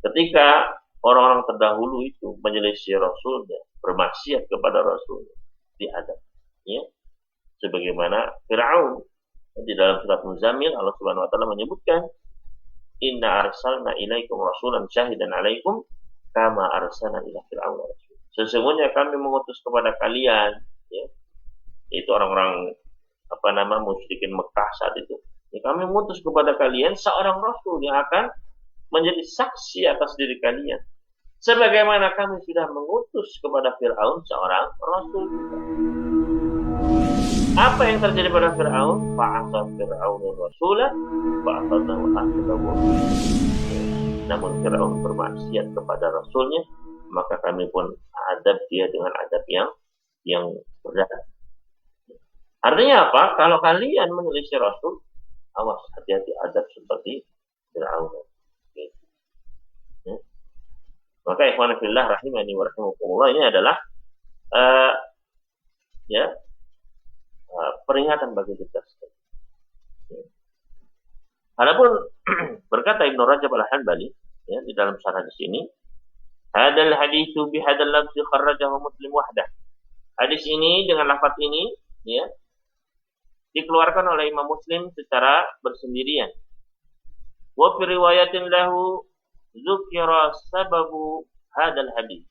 Ketika orang-orang terdahulu itu menyelisih Rasulnya, bermaksiat kepada Rasulnya, diadab. Ya. Sebagaimana Fir'aun di dalam surat Muzammil, Allah Subhanahu wa taala menyebutkan, "Inna arsalna ilaikum rasulan syahidan alaikum kama arsalna ila fir'aun rasul." Sesungguhnya kami mengutus kepada kalian, ya, itu orang-orang musyrikin Mekah saat itu. Ya, kami mengutus kepada kalian seorang rasul yang akan menjadi saksi atas diri kalian. Sebagaimana kami sudah mengutus kepada Fir'aun seorang rasul. Apa yang terjadi pada Fir'aun? Fa'asa Fir'aunur rasulah fa'akhadnahu akhdahu. Namun Fir'aun bermaksiat kepada rasulnya, maka kami pun adab dia dengan adab yang berat. Artinya apa? Kalau kalian menyelisih rasul, awas, hati-hati adab seperti Fir'aun. Ya. Maka ikhwan fillah rahimani wa rahimakumullah, ini adalah peringatan bagi kita. Ya. Adapun berkata Ibnu Rajab Al-Hanbali, ya, di dalam syarah di sini, hadal haditsu bi hadal lafzi kharrajahu Muslim wahdah. Hadis ini dengan lafaz ini, ya, dikeluarkan oleh Imam Muslim secara bersendirian. Wa fi riwayatin lahu dzukira sababu hadal hadis.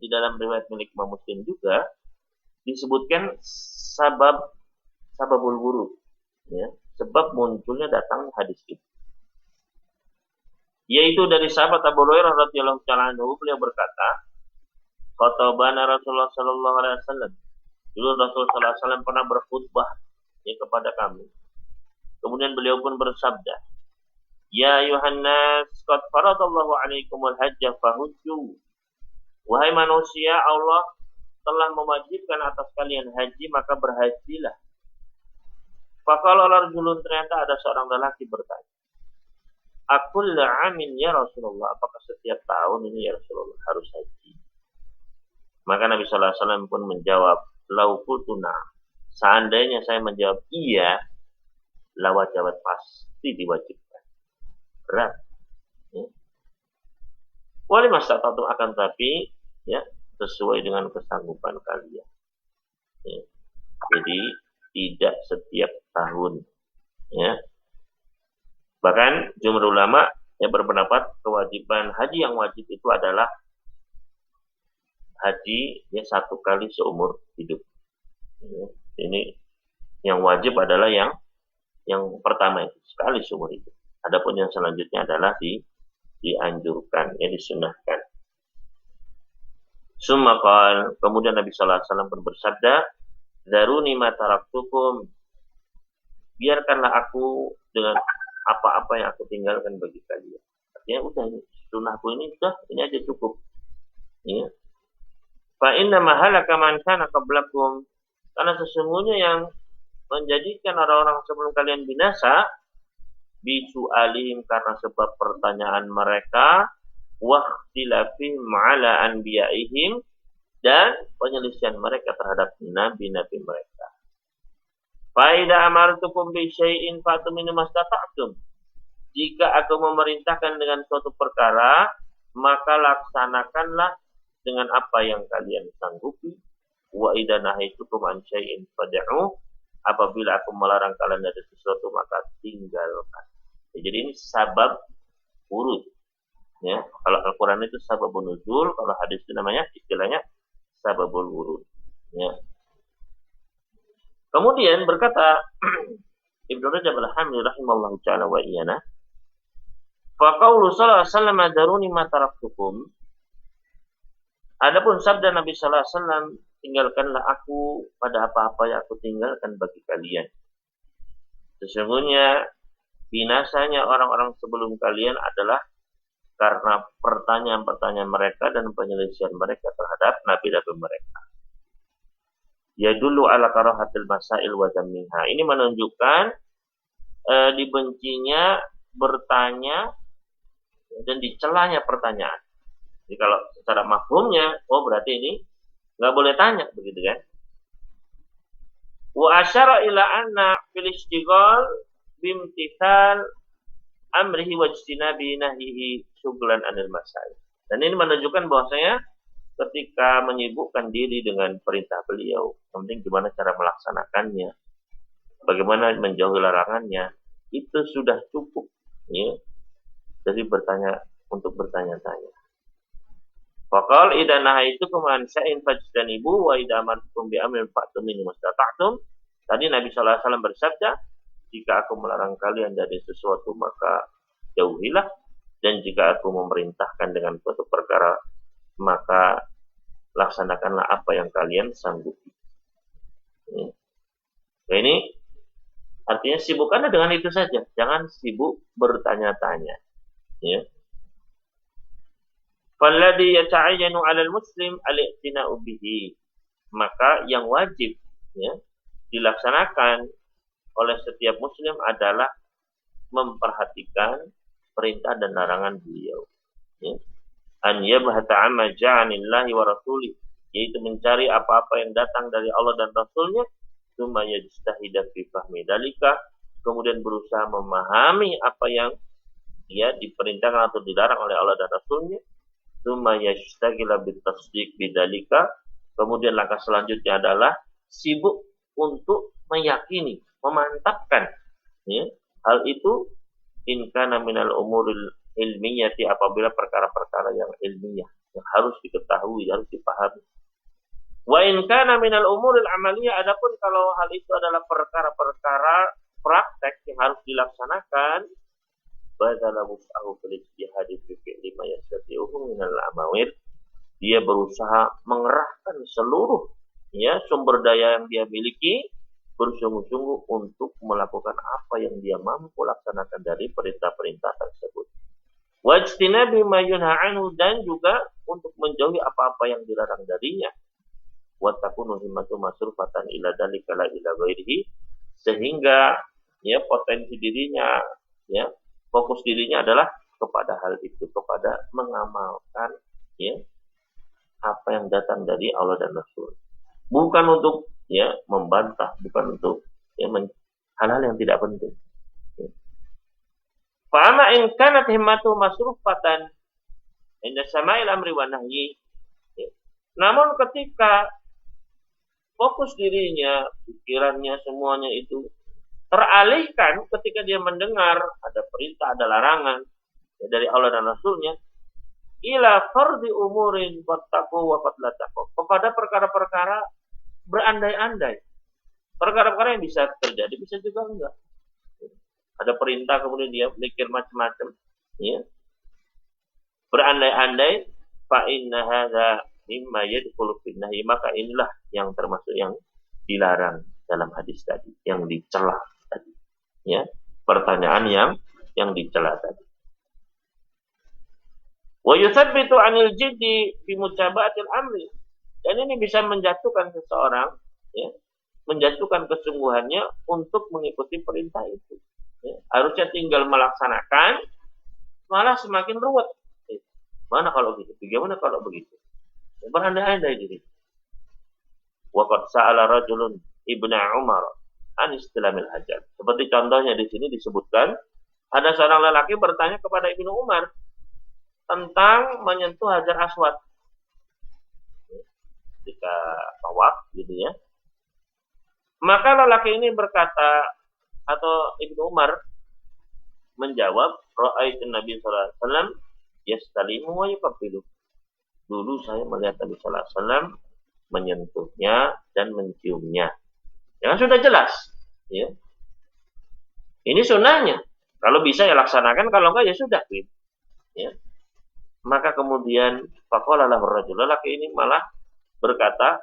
Di dalam riwayat milik Imam Muslim juga disebutkan sababul wurud, ya, sebab munculnya datang hadis itu. Yaitu dari sahabat Abu Hurairah radhiyallahu ta'ala anhu, beliau berkata, "Khatabana Rasulullah sallallahu alaihi wasallam." Dulu Rasul sallallahu alaihi wasallam pernah berkhutbah, ya, kepada kami. Kemudian beliau pun bersabda, "Ya ayuhan nas, qad faradallahu alaikumul hajja fahujju." Wahai manusia, Allah telah mewajibkan atas kalian haji, maka berhajilah. Faqala rajulun, ternyata ada seorang lelaki bertanya, "Aqul amin ya Rasulullah, apakah setiap tahun ini ya Rasulullah harus haji?" Maka Nabi sallallahu alaihi wasallam pun menjawab, "Lau qultu na'am." Seandainya saya menjawab iya, lawajabat, pasti diwajibkan. Berat. Ya. Wali mastata'tum, akan tapi, ya, sesuai dengan kesanggupan kalian. Ya. Jadi tidak setiap tahun. Ya. Bahkan jumhur ulama yang berpendapat kewajiban haji yang wajib itu adalah haji ya 1 kali seumur hidup. Ya. Ini yang wajib adalah yang pertama itu sekali seumur hidup. Adapun yang selanjutnya adalah dianjurkan, ya disunahkan. Sumakal, kemudian Nabi Sallallahu Alaihi Wasallam pun bersabda, "Daruni ma taraktukum, biarkanlah aku dengan apa-apa yang aku tinggalkan bagi kalian." Artinya udah ini sunahku ini sudah, ini aja cukup. Ya. Fa inna ma halaka man kana qablakum, karena sesungguhnya yang menjadikan orang-orang sebelum kalian binasa bisu alim karena sebab pertanyaan mereka wahtilafihim ala anbiyaihim dan penyelisihan mereka terhadap nabi-nabi mereka. Faida amartukum bi syai'in fatu minhu mastata'tum. Jika aku memerintahkan dengan suatu perkara, maka laksanakanlah dengan apa yang kalian sanggupi. Wa idza nahaitukum an syai'in fad'u. Apabila aku melarang kalian dari sesuatu, maka tinggalkan. Ya, jadi ini sabab urut. Ya, kalau Al-Quran itu sababun nuzul, kalau hadis itu namanya istilahnya sababul wurud. Ya. Kemudian berkata Ibnu Rajab Al-Hambali rahimallahu ta'ala wa iyana, fa qaulu sallallahu alaihi wasallam daruni ma taraktukum. Adapun sabda Nabi sallallahu alaihi wasallam, tinggalkanlah aku pada apa-apa yang aku tinggalkan bagi kalian. Sesungguhnya binasanya orang-orang sebelum kalian adalah karena pertanyaan-pertanyaan mereka dan penyelesaian mereka terhadap nabi-nabi mereka. Ya dulu ala karahatil masail wa zammiha. Ini menunjukkan dibencinya bertanya dan dicelanya pertanyaan. Jadi kalau secara mafhumnya, oh berarti ini nggak boleh tanya, begitu kan? Wa asyara ila anna fil istighal bimtithal amrihi wajtinabi nahyihi syughlan anil masail. Dan ini menunjukkan bahwasanya ketika menyibukkan diri dengan perintah beliau, yang penting gimana cara melaksanakannya, bagaimana menjauhi larangannya, itu sudah cukup, ya. Jadi untuk bertanya-tanya. Faqal idza nahaitukum an syai'in fajtanibu wa idza amartukum bi amrin fa'tu minhu mastata'tum. Tadi Nabi sallallahu alaihi wasallam bersabda, jika aku melarang kalian dari sesuatu maka jauhilah, dan jika aku memerintahkan dengan suatu perkara maka laksanakanlah apa yang kalian sanggupi. Nah, ini artinya sibukkanlah dengan itu saja, jangan sibuk bertanya-tanya. Ya. Falladhi yata'ayyanu 'alal muslim al-i'tina'u bihi. Maka yang wajib, ya, dilaksanakan oleh setiap muslim adalah memperhatikan perintah dan larangan beliau. Ya. An yabhata 'amma ja'anillahi wa rasulih, yaitu mencari apa-apa yang datang dari Allah dan Rasulnya, tsumma yajtahida fi fahmi dalika, kemudian berusaha memahami apa yang dia diperintahkan atau dilarang oleh Allah dan Rasulnya, tsumma yashtagila bitasdiq bidzalika, kemudian langkah selanjutnya adalah sibuk untuk meyakini, memantapkan, ya, hal itu in kana minal umuril ilmiyati, apabila perkara-perkara yang ilmiah yang harus diketahui, harus dipahami. Wa in kana minal umuril amaliyah, adapun kalau hal itu adalah perkara-perkara praktek yang harus dilaksanakan, badala wus'ahu fil ijtihad fi fi'li ma yastati'uhu minal amawir, dia berusaha mengerahkan seluruh, ya, sumber daya yang dia miliki, bersungguh-sungguh untuk melakukan apa yang dia mampu laksanakan dari perintah-perintah tersebut. Wajtinabi ma yunha anhu, dan juga untuk menjauhi apa-apa yang dilarang darinya. Wa takunu himmatu masrufatan ila dzalika la ila ghairihi, sehingga, ya, potensi dirinya, ya, fokus dirinya adalah kepada hal itu, kepada mengamalkan, ya, apa yang datang dari Allah dan Rasul. Bukan untuk, ya, membantah, bukan untuk, ya, hal-hal yang tidak penting. Fa'ama in kanat himmatu masrufatan inda sama'il amri wa nahyi. Namun ketika fokus dirinya, pikirannya, semuanya itu teralihkan ketika dia mendengar ada perintah, ada larangan ya, dari Allah dan Rasulnya, ila fardi umurin fattaqu wa fatlataku, kepada perkara-perkara berandai-andai, perkara-perkara yang bisa terjadi, bisa juga enggak. Ada perintah kemudian dia mikir macam-macam, ya, berandai-andai, fa inna hadza mimma yadkhulu fin nahi, maka inilah yang termasuk yang dilarang dalam hadis tadi, yang dicela tadi, ya, pertanyaan yang dicela tadi. Wa yuthabbitu 'anil jiddi fi mutaba'atil amri, dan ini bisa menjatuhkan seseorang, ya, menjatuhkan kesungguhannya untuk mengikuti perintah itu. Ya, harusnya tinggal melaksanakan, malah semakin ruwet. Mana kalau gitu? Bagaimana kalau begitu? Berandai-andai diri. Waqad sa'ala rajulun ibnu Umar an istilamil hajar. Seperti contohnya di sini disebutkan, ada seorang lelaki bertanya kepada Ibnu Umar tentang menyentuh Hajar Aswad ketika tawaf, gitu ya. Maka lelaki ini berkata, atau Ibnu Umar menjawab, ra'aitu Nabi sallallahu alaihi wasallam yastalimu wa yuqabbilu. Dulu saya melihat Nabi sallallahu alaihi wasallam menyentuhnya dan menciumnya. Ya sudah jelas, ya. Ini sunnahnya. Kalau bisa ya laksanakan, kalau enggak ya sudah, gitu. Ya. Maka kemudian faqala lahu ar-rajul, lelaki ini malah berkata,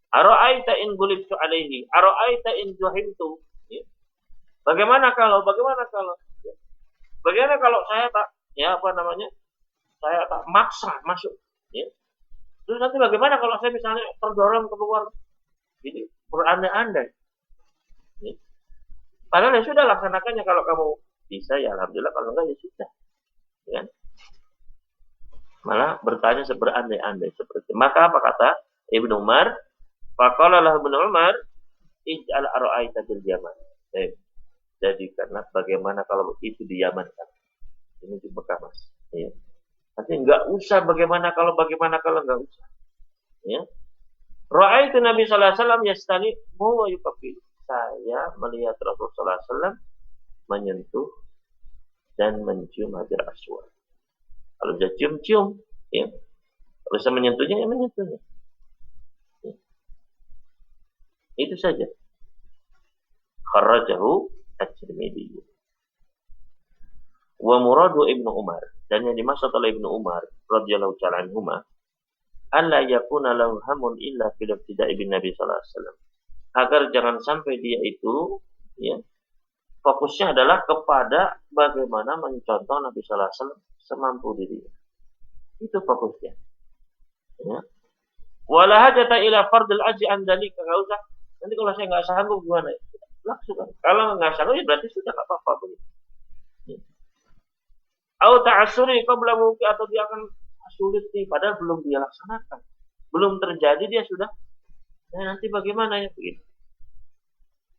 ara'aita in gulibtu alaihi, ara'aita in juhimtu. Ya. Bagaimana kalau ya. Bagaimana kalau saya tak, ya apa namanya, saya tak maksa masuk, ya. Terus nanti bagaimana kalau saya misalnya terdorong keluar, jadi berandai-andai, ya. Padahal ya sudah, laksanakannya kalau kamu bisa ya alhamdulillah, kalau enggak ya sudah, ya. Malah bertanya berandai-andai seperti. Maka apa kata Ibnu Umar? Faqala lahu Ibnu Umar, ij'al ara'aita bil Yaman. Jadi karena bagaimana kalau itu di Yaman kan? Ini di Mekah, Mas. Ya. Nanti enggak usah bagaimana kalau enggak usah. Ya. Ra'aitu Nabi sallallahu alaihi wasallam yastani wa yuqabbil. Saya melihat Rasulullah sallallahu alaihi wasallam menyentuh dan mencium Hajar Aswad. Kalau bisa cium-cium, ya. Kalau bisa menyentuhnya, ya menyentuhnya. Ya. Itu saja. Kharrajahu at-Tirmidzi. Wa muradu Ibnu Umar, dan yang dimaksud oleh Ibnu Umar radhiyallahu ta'ala anhuma, alla yakuna lahu hamun illa fil ibtida'i bin Nabi sallallahu alaihi wasallam. Agar jangan sampai dia itu, ya, fokusnya adalah kepada bagaimana mencontoh Nabi sallallahu alaihi wasallam semampu dirinya. Itu fokusnya. Ya. Wala hajata ila fardil aji an dzalika, enggak usah. Nanti kalau saya enggak sanggup gimana? Laksanakan. Kalau enggak sanggup ya berarti sudah enggak apa-apa begitu. Ya. Au ta'assuri qabla mungkin, atau dia akan sulit nih padahal belum dia laksanakan. Belum terjadi dia sudah. Nah, nanti bagaimana ya begitu?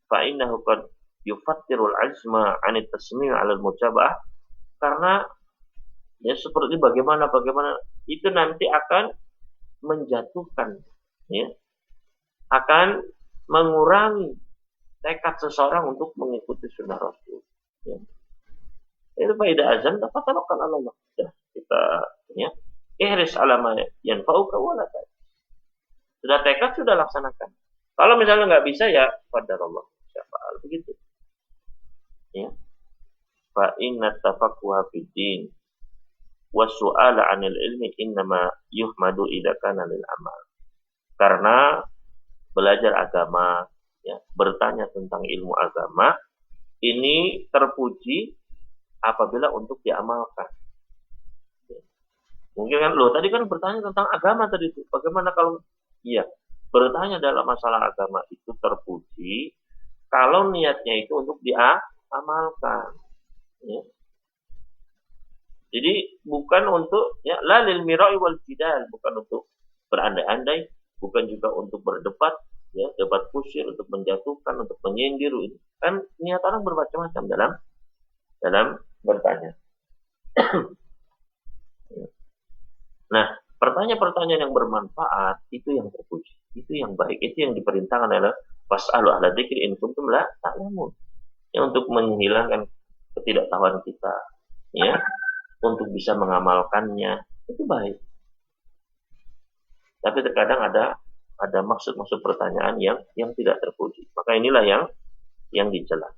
Fa innahu qad yufattirul azma 'an at-tasmi' 'ala al-mutaba'ah, karena ya seperti bagaimana itu nanti akan menjatuhkan, ya, akan mengurangi tekad seseorang untuk mengikuti sunnah Rasul. Ya. Itu faedah azan dapat tawakkal Allah. Ya, kita, ya, ihris ala ma yanfa'uka wa la ta'is. Sudah tekad, sudah laksanakan. Kalau misalnya nggak bisa ya qadarullah syafa'al, begitu. Ya. Fa inna tafaqquha fid din wasu'ala 'anil ilmi innama yuhmadu idza kana lil amal. Karena belajar agama, ya, bertanya tentang ilmu agama ini terpuji apabila untuk diamalkan. Ya. Mungkin kan loh tadi kan bertanya tentang agama tadi itu. Bagaimana kalau iya, bertanya dalam masalah agama itu terpuji kalau niatnya itu untuk diamalkan. Ya. Jadi bukan untuk, ya, la lil mira'i wal jidal, bukan untuk berandai-andai, bukan juga untuk berdebat, ya, debat kusir, untuk menjatuhkan, untuk menyindir. Kan niat orang bermacam-macam dalam bertanya. Nah, Pertanyaan-pertanyaan yang bermanfaat itu yang terpuji, itu yang baik, itu yang diperintahkan adalah fas'alu ahla dzikri in kuntum la ta'lamun. Ya, untuk menghilangkan ketidaktahuan kita, ya, untuk bisa mengamalkannya, itu baik. Tapi terkadang ada maksud-maksud pertanyaan yang tidak terpuji. Maka inilah yang dicela.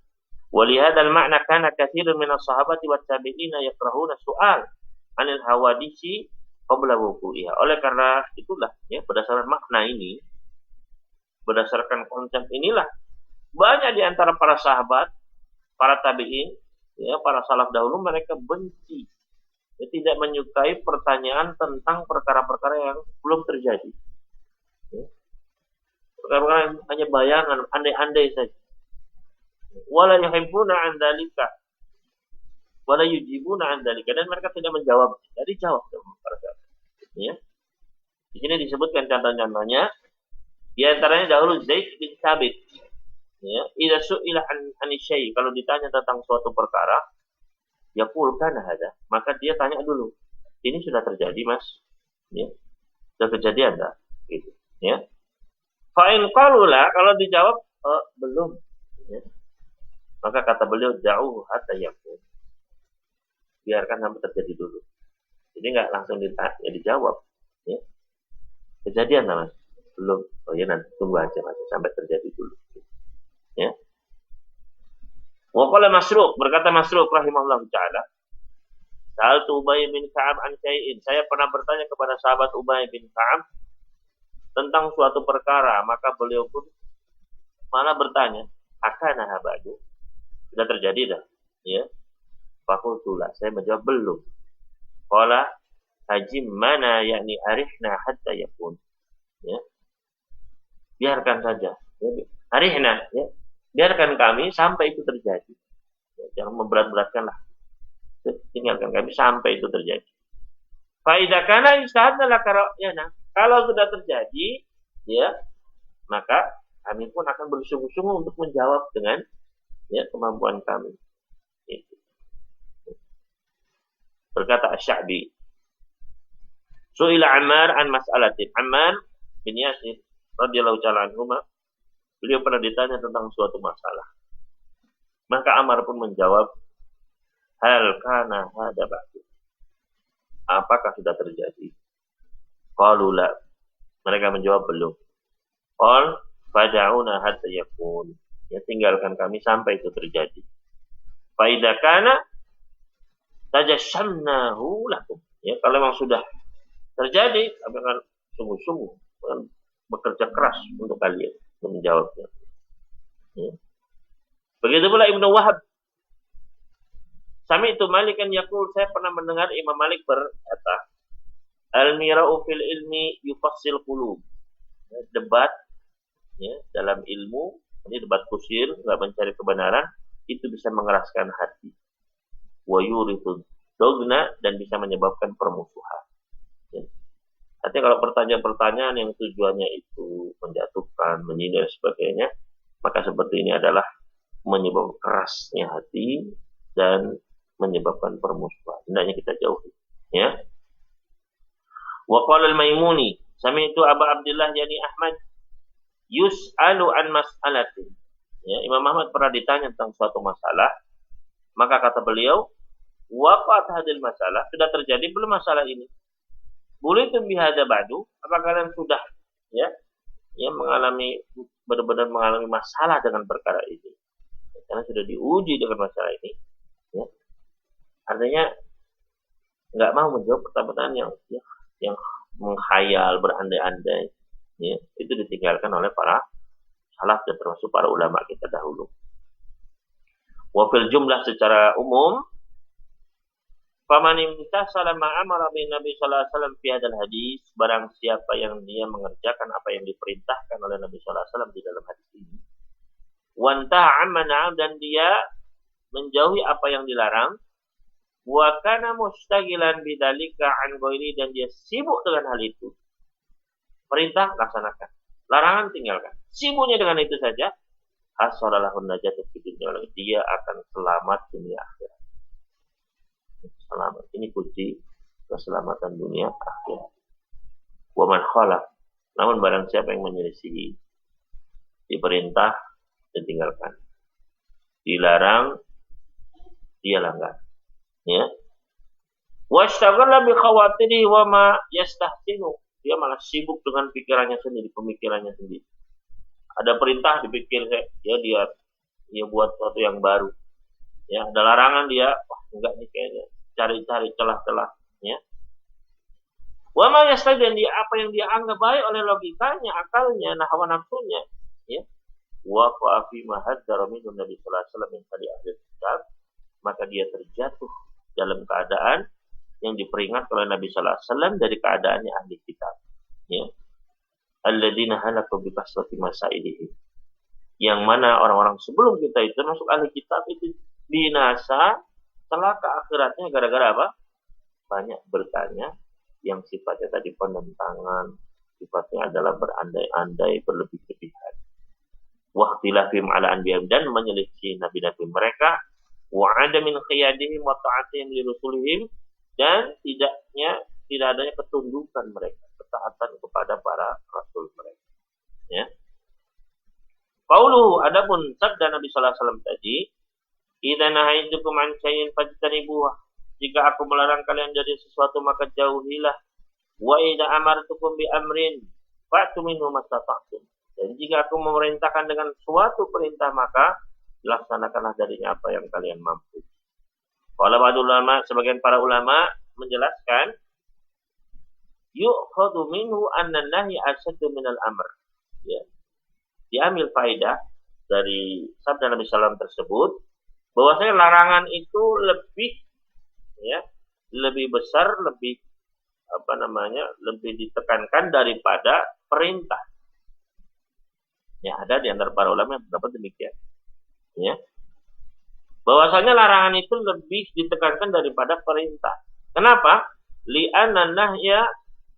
Walihadzal makna kana katsirun minas sahabati wat tabi'ina yakrahuna su'al 'anil hawadisi qabla wuqu'iha. Oleh karena itulah, ya, berdasarkan makna ini, berdasarkan konsep inilah, banyak di antara para sahabat, para tabi'in, ya, para salaf dahulu, mereka benci, ya, tidak menyukai pertanyaan tentang perkara-perkara yang belum terjadi. Ya. Perkara-perkara yang hanya bayangan, andai-andai saja. Wala yuhibbuna an dzalika wala yujibuna an dzalika, dan mereka tidak menjawab. Jadi jawab para sahabat. Ya. Di sini disebutkan contoh-contohnya. Di antaranya dahulu Zaid bin Thabit. Ya, idza su'ila an syai', kalau ditanya tentang suatu perkara, yaqul kana hada, maka dia tanya dulu, ini sudah terjadi, Mas? Ya. Sudah kejadian enggak? Gitu, ya. Fa in qalula, kalau dijawab belum, ya. Maka kata beliau, jauh hatta yakun, biarkan sampai terjadi dulu. Jadi enggak langsung ditanya, dijawab, ya. Kejadian enggak, Mas? Belum. Oh ya, nanti tunggu aja, Mas, sampai terjadi dulu. Ya. Wa qala Masruq, berkata Masruq rahimahullah taala, sa'altu Ubay bin Ka'ab an syai'in, saya pernah bertanya kepada sahabat Ubay bin Ka'ab tentang suatu perkara, maka beliau pun malah bertanya, akana habadu, sudah terjadi dah, ya. Fakultulah, saya menjawab belum. Qala hajim mana, yakni arihna hatta yakun, ya. Biarkan saja, ya. Arihna, ya. Biarkan kami sampai itu terjadi. Ya, jangan memberat-beratkanlah. Tinggalkan kami sampai itu terjadi. Faidah kana istahadna lakara'yana. Kalau sudah terjadi, ya, maka kami pun akan bersungguh-sungguh untuk menjawab dengan, ya, kemampuan kami. Itu. Berkata Asy-Sya'bi, Su'ila Ammar an mas'alatin. Ammar bin Yasir radhiyallahu ta'ala anhuma, beliau pernah ditanya tentang suatu masalah. Maka Ammar pun menjawab, hal kana hada ba'du, apakah sudah terjadi? Qalu la, mereka menjawab belum. Qal fad'una hatta yakun, ya, tinggalkan kami sampai itu terjadi. Fa idza kana tajassamnahu lakum, ya, kalau memang sudah terjadi, kami akan sungguh-sungguh bekerja keras untuk kalian untuk menjawabnya. Ya. Begitu pula Ibnu Wahab. Sami itu Malikan yaqul, saya pernah mendengar Imam Malik berkata, al-mira'u fil ilmi yufassil qulub. Debat, ya, dalam ilmu, ini debat kusir, enggak mencari kebenaran, itu bisa mengeraskan hati. Wa yurithu dogna, dan bisa menyebabkan permusuhan. Ya. Artinya kalau pertanyaan-pertanyaan yang tujuannya itu menjatuhkan, menyindir, sebagainya, maka seperti ini adalah menyebabkan kerasnya hati dan menyebabkan permusuhan. Hendaknya kita jauhi. Ya. Wa qala al-Maimuni, sami'tu Abu Abdullah yani Ahmad yus'alu an mas'alatin. Ya, Imam Ahmad pernah ditanya tentang suatu masalah, maka kata beliau, waqat hadil masalah, sudah terjadi belum masalah ini? Bulitum bihadza ba'du, apakah kalian sudah, ya, mengalami, benar-benar mengalami masalah dengan perkara ini? Karena sudah diuji dengan masalah ini, ya. Artinya nggak mau menjawab pertanyaan yang menghayal, berandai-andai, ya, itu ditinggalkan oleh para salaf dan termasuk para ulama kita dahulu. Wa fil jumlah, secara umum, faman imtasala ma amara bin Nabi sallallahu alaihi wasallam fi hadzal hadis, barang siapa yang dia mengerjakan apa yang diperintahkan oleh Nabi sallallahu alaihi wasallam di dalam hadis ini, wa ta'amana, dan dia menjauhi apa yang dilarang, wa kana mustaqilan bidzalika an ghairi, dan dia sibuk dengan hal itu. Perintah laksanakan, larangan tinggalkan. Sibuknya dengan itu saja, hasalalahu najatu fid dunya, dia akan selamat dunia akhirat. Selamat. Ini kunci keselamatan dunia akhirat. Wa man khalaf. Namun barang siapa yang menyelisihi, diperintah, ditinggalkan. Dilarang, dia langgar. Ya. Washtaghala bi khawatirihi wa ma yastahsinu. Dia malah sibuk dengan pikirannya sendiri, pemikirannya sendiri. Ada perintah dipikir dia buat sesuatu yang baru. Ya, ada larangan dia, wah enggak nih kayaknya. Cari-cari celah-celah, ya. Wa ma yastahsinu, dia apa yang dia anggap baik oleh logikanya, akalnya, hawa nafsunya, ya. Wa fa fi ma hadzara minhu Nabi sallallahu alaihi wasallam min tadi ahli kitab, maka dia terjatuh dalam keadaan yang diperingat oleh Nabi sallallahu alaihi wasallam dari keadaannya ahli kitab, ya. Alladzina halaku bi kasrati masailihim, yang mana orang-orang sebelum kita itu masuk ahli kitab itu binasa celaka akhiratnya gara-gara apa? Banyak bertanya yang sifatnya tadi penentangan, sifatnya adalah berandai-andai, berlebih-lebihan. Waqtilafihim ala anbiya'ihim, dan menyelisih nabi-nabi mereka, wa ada min khiyadihim wa ta'atihim li rusulihim, dan tidak adanya ketundukan mereka, ketaatan kepada para rasul mereka. Ya. Qauluhu, adapun sabda Nabi sallallahu alaihi wasallam tadi, idza nahaitukum an syai'in fajtanibuhu, jika aku melarang kalian dari sesuatu maka jauhilah. Wa idza amartukum bi amrin fa'tu minhu mastata'tum, dan jika aku memerintahkan dengan suatu perintah maka laksanakanlah darinya apa yang kalian mampu. Qala ba'd ulama, sebagian para ulama menjelaskan, yu'khadhu minhu anna an-nahy ashaddu minal amr. Ya. Diambil faedah dari sabda Nabi sallallahu alaihi wasallam tersebut bahwasanya larangan itu lebih besar, lebih ditekankan daripada perintah. Ya, ada di antara para ulama yang berpendapat demikian. Ya. Bahwasanya larangan itu lebih ditekankan daripada perintah. Kenapa? Li'anna nahya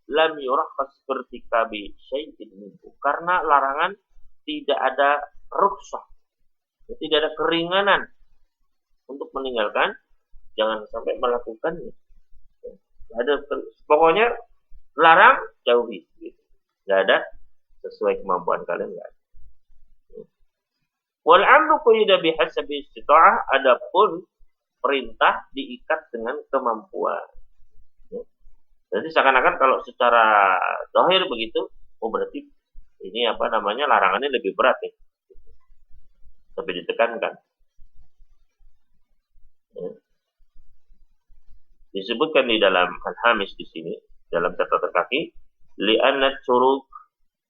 lam yurakhas birtikabi syai'in minhu. Karena larangan tidak ada rukhsah, tidak ada keringanan untuk meninggalkan, jangan sampai melakukannya. Ada, pokoknya larang, jauhi. Gitu. Gak ada, sesuai kemampuan kalian gak ada. Wal amru quyida bihasabi istita'ah, adapun perintah diikat dengan kemampuan. Jadi seakan-akan kalau secara zahir begitu, berarti ini larangannya lebih berat nih. Tapi ditekankan. Ya. Disebutkan di dalam Al-Hamis di sini, dalam catatan kaki, li'anna turuk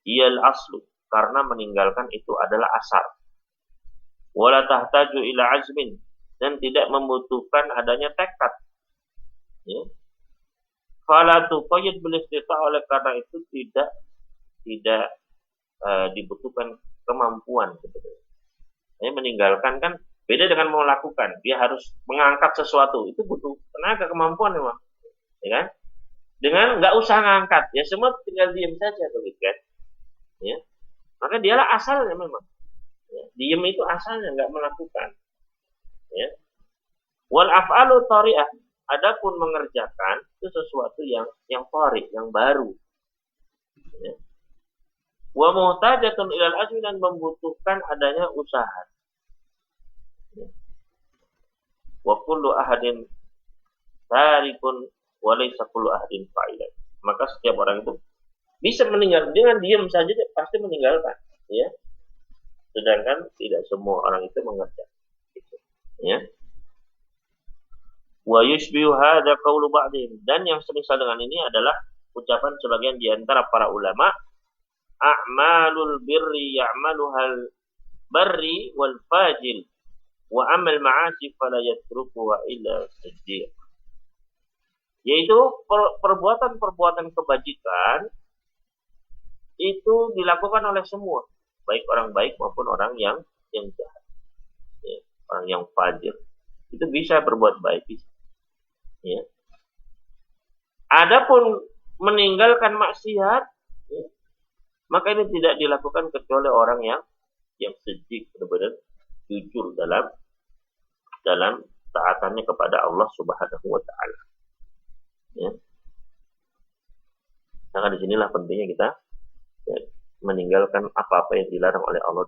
iyal aslu, karena meninggalkan itu adalah asal. Wala tahtaju ila azmin, dan tidak membutuhkan adanya tekad. Ya. Fala tuqayyid bil istita', oleh karena itu tidak dibutuhkan kemampuan sebetulnya. Meninggalkan kan beda dengan melakukan. Dia harus mengangkat sesuatu, itu butuh tenaga, kemampuan memang. Ya kan? Dengan nggak usah ngangkat, ya semua tinggal diam saja begitu kan. Ya. Maka dialah asalnya memang. Ya. Diam itu asalnya, nggak melakukan. Ya. Wal af'alu tari'ah, adapun mengerjakan itu sesuatu yang tari, yang baru. Ya. Wa muhtajatun ilal azmi, dan membutuhkan adanya usaha. Wa kullu ahadin tarikun wa laysa kullu ahadin fa'ilan. Maka setiap orang itu bisa meninggal dengan diam saja, pasti meninggalkan, ya. Sedangkan tidak semua orang itu mengerjakan. Ya. Wa yushbihu hadza qaulu ba'dihim, dan yang semisal dengan ini adalah ucapan sebagian di antara para ulama, a'malul birri ya'maluhal barri wal fajil wa amal ma'asi fala yatrukuha illa siddiq. Yaitu perbuatan-perbuatan kebajikan itu dilakukan oleh semua, baik orang baik maupun orang yang jahat. Ya, orang yang fajir itu bisa berbuat baik. Ya. Adapun meninggalkan maksiat, ya, maka ini tidak dilakukan kecuali orang yang siddiq, benar-benar jujur dalam taatannya kepada Allah Subhanahu wa taala. Ya. Maka disinilah pentingnya kita ya, meninggalkan apa-apa yang dilarang oleh Allah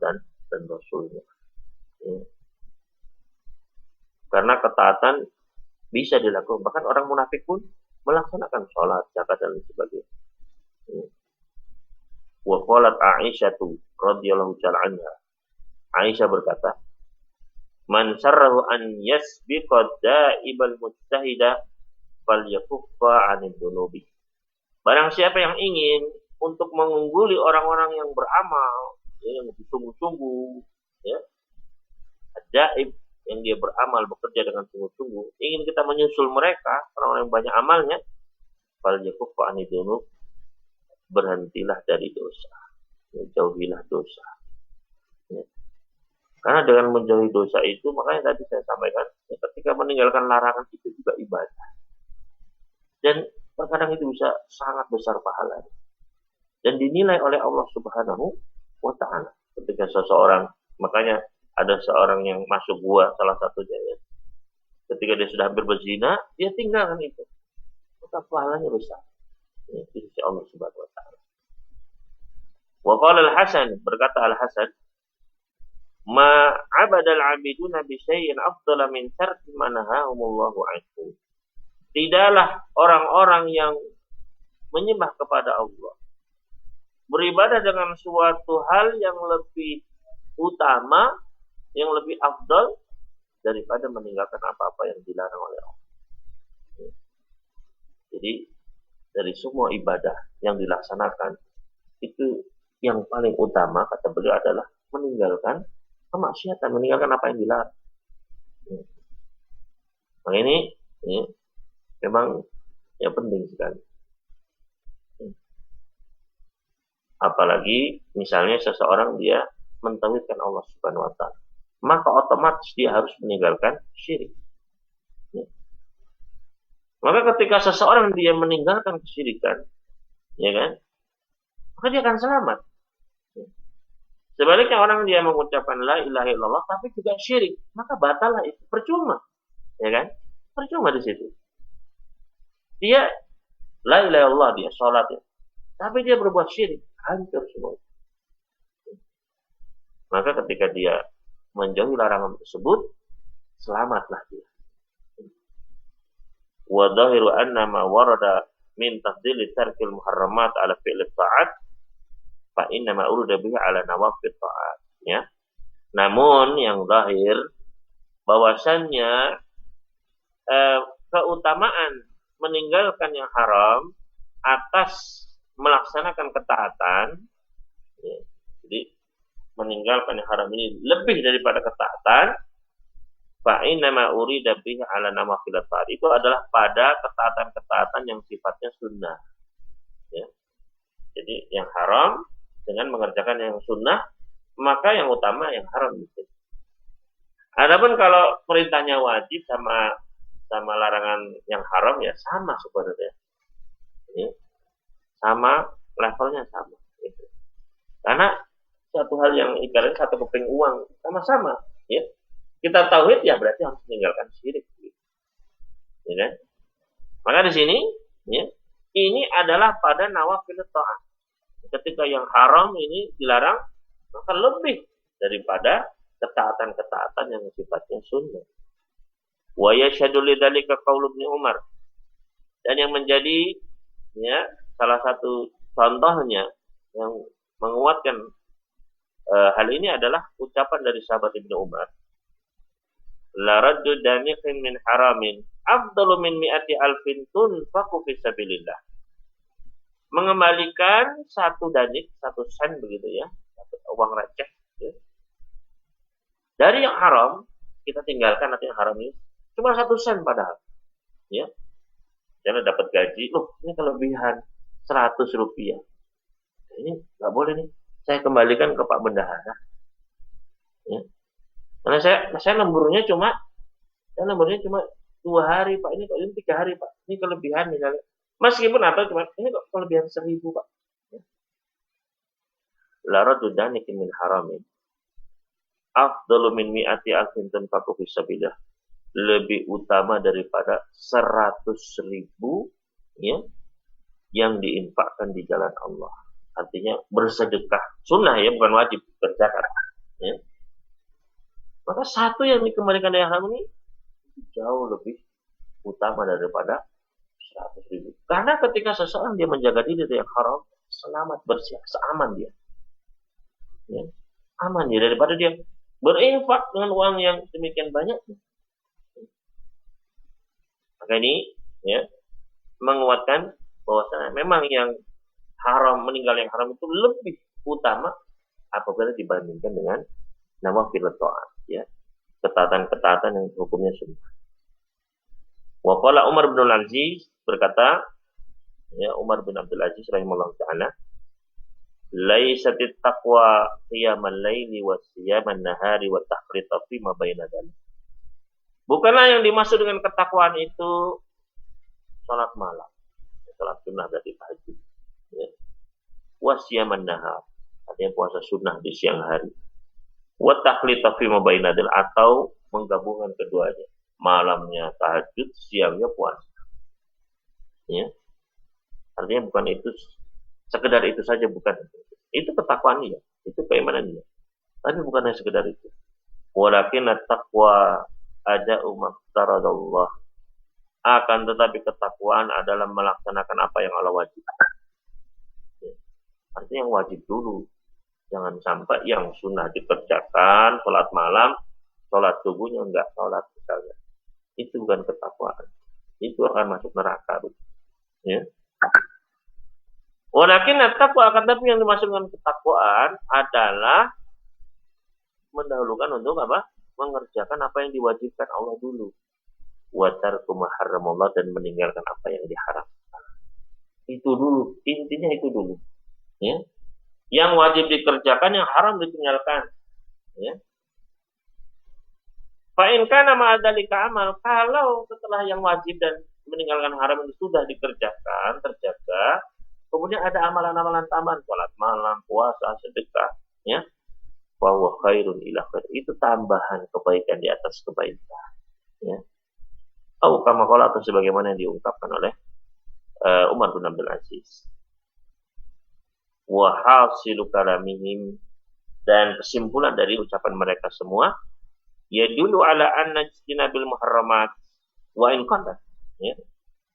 dan Rasulnya. Ya. Karena ketaatan bisa dilakukan. Bahkan orang munafik pun melaksanakan sholat, zakat dan sebagainya. Ya. Wa qalat Aisyah radhiyallahu ta'ala anha. Aisyah berkata, "Man sarrahu an yasbiqa da'ibal mujtahida falyakuffa 'anil dunubi." Barang siapa yang ingin untuk mengungguli orang-orang yang beramal, ya, yang sungguh-sungguh, ya, daib yang dia beramal bekerja dengan sungguh-sungguh, ingin kita menyusul mereka, orang-orang yang banyak amalnya, falyakuffa 'anil dunub, berhentilah dari dosa, ya, jauhilah dosa. Ya. Karena dengan menjauhi dosa itu, makanya tadi saya sampaikan, ya, ketika meninggalkan larangan itu juga ibadah. Dan terkadang itu bisa sangat besar pahala. Dan dinilai oleh Allah Subhanahu wa Ta'ala. Ketika seseorang, makanya ada seorang yang masuk gua, salah satunya ya. Ketika dia sudah hampir berzina, dia tinggalkan itu. Maka pahalanya besar. Ya, di sisi Allah Subhanahu wa Ta'ala. Wa qala Al-Hasan, berkata Al-Hasan, "Ma 'abadal 'abiduna bi syai'in afdala min tarki ma nahahumullahu 'anhu." Tidaklah orang-orang yang menyembah kepada Allah beribadah dengan suatu hal yang lebih utama, yang lebih afdal daripada meninggalkan apa-apa yang dilarang oleh Allah. Jadi dari semua ibadah yang dilaksanakan itu yang paling utama kata beliau adalah meninggalkan kemaksiatan, meninggalkan apa yang dilarang. Nah ini ya, memang ya penting sekali. Apalagi misalnya seseorang dia mentauhidkan Allah Subhanahu wa Ta'ala, maka otomatis dia harus meninggalkan syirik. Ya. Maka ketika seseorang dia meninggalkan kesyirikan, ya kan, maka dia akan selamat. Ya. Sebaliknya orang dia mengucapkan la ilaha illallah tapi juga syirik, maka batal itu, percuma, ya kan, percuma di situ. Dia la ilaha illallah, dia sholat ya, tapi dia berbuat syirik, hancur semua. Maka ketika dia menjauhi larangan tersebut, selamatlah dia. Wa dhahiru anna ma warada min tafdili tarkil muharramat ala fi'li ta'at fa inna ma urida bihi ala nawafil ta'at. Ya. Namun yang zahir bahwasannya keutamaan meninggalkan yang haram atas melaksanakan ketaatan, ya, jadi meninggalkan yang haram ini lebih daripada ketaatan. Fa inna ma urida bihi ala nawafil ta'at, itu adalah pada ketaatan-ketaatan yang sifatnya sunnah. Ya. Jadi yang haram dengan mengerjakan yang sunnah, maka yang utama yang haram itu. Adapun kalau perintahnya wajib sama larangan yang haram ya sama sebenarnya. Ya. Sama, levelnya sama. Gitu. Karena satu hal yang ibaratnya satu keping uang sama-sama. Ya. Kita tauhid ya berarti harus meninggalkan syirik. Gitu. Ya kan? Maka di sini, ya, ini adalah pada nawafil ta'at. Ketika yang haram ini dilarang, maka lebih daripada ketaatan-ketaatan yang sifatnya sunnah. Wa yashhadu lidzalika qaul Ibnu Umar. Dan yang menjadi ya salah satu contohnya yang menguatkan hal ini adalah ucapan dari sahabat Ibnu Umar. La raddu daniqin min haramin afdalu min mi'ati alfin tunfaqu fi sabilillah. Mengembalikan satu danik, satu sen begitu ya, satu uang receh ya. Dari yang haram kita tinggalkan nanti yang haram ini cuma 1 sen padahal ya. Jangan dapat gaji, loh ini kelebihan 100 rupiah. Ini nggak boleh nih, saya kembalikan ke Pak Bendahara. Ya. Karena saya lemburnya cuma 2 hari Pak, ini kok ini 3 hari Pak, ini kelebihan misalnya. Meskipun atau cuma ini kok kelebihan 1000 Pak. Ya. La raddu danikin min haramin afdalu min mi'ati alfin tunfaqu fi sabilillah. Lebih utama daripada 100.000 ya yang diinfakkan di jalan Allah. Artinya bersedekah. Sunnah ya, bukan wajib berzakat. Ya. Maka satu yang dikembalikan dari haram ini jauh lebih utama daripada 100.000. Karena ketika seseorang dia menjaga diri dari yang haram, selamat, bersih, seaman dia. Ya. Aman dia daripada dia berinfak dengan uang yang demikian banyak. Maka ini ya menguatkan bahwasanya memang yang haram, meninggal yang haram itu lebih utama apabila dibandingkan dengan nawafil ta'at, ya, ketaatan-ketaatan yang hukumnya sunnah. Wa qala Umar bin Al-Aziz, berkata ya Umar bin Abdul Aziz rahimahullah taala, laisatit taqwa qiyamal laili wa siyaman nahari wa tafrita fi ma baina dzalik. Bukanlah yang dimaksud dengan ketakwaan itu salat malam, salat sunnah dari tahajud, ya. Wa siyaman nahar, artinya puasa sunnah di siang hari. Wa tafrita fi ma baina dzalik, atau menggabungkan keduanya, malamnya tahajud, siangnya puasa. Ya. Artinya bukan itu sekedar itu saja, bukan. Itu ketakwaan dia, itu keimanan dia. Tapi bukan hanya sekedar itu. Walakin at-taqwa ada umat taradallah. Akan tetapi ketakwaan adalah melaksanakan apa yang Allah wajibkan. Ya. Artinya yang wajib dulu. Jangan sampai yang sunnah dikerjakan, sholat malam, sholat subuhnya enggak sholat misalnya. Itu bukan ketakwaan. Itu akan masuk neraka. Ya. Walakin at-taqwa, akan tetapi yang dimaksud dengan ketakwaan adalah mendahulukan untuk apa? Mengerjakan apa yang diwajibkan Allah dulu. Wa tarku ma haramallah, dan meninggalkan apa yang diharamkan. Itu dulu, intinya itu dulu. Ya. Yang wajib dikerjakan, yang haram ditinggalkan. Ya. Fa in kana ma'adzalika amal, kalau setelah yang wajib dan meninggalkan haram itu sudah dikerjakan, terjaga, kemudian ada amalan-amalan tambahan, salat malam, puasa, sedekah, ya. Wa huwa khairun ila khair, itu tambahan kebaikan di atas kebaikan, ya. Atau kama qala, atau sebagaimana yang diungkapkan oleh Umar bin Abdul Aziz. Wa hasilu kalamihim, dan kesimpulan dari ucapan mereka semua, yadullu ala anna ijtinabil muharramat wa in qadar, ya,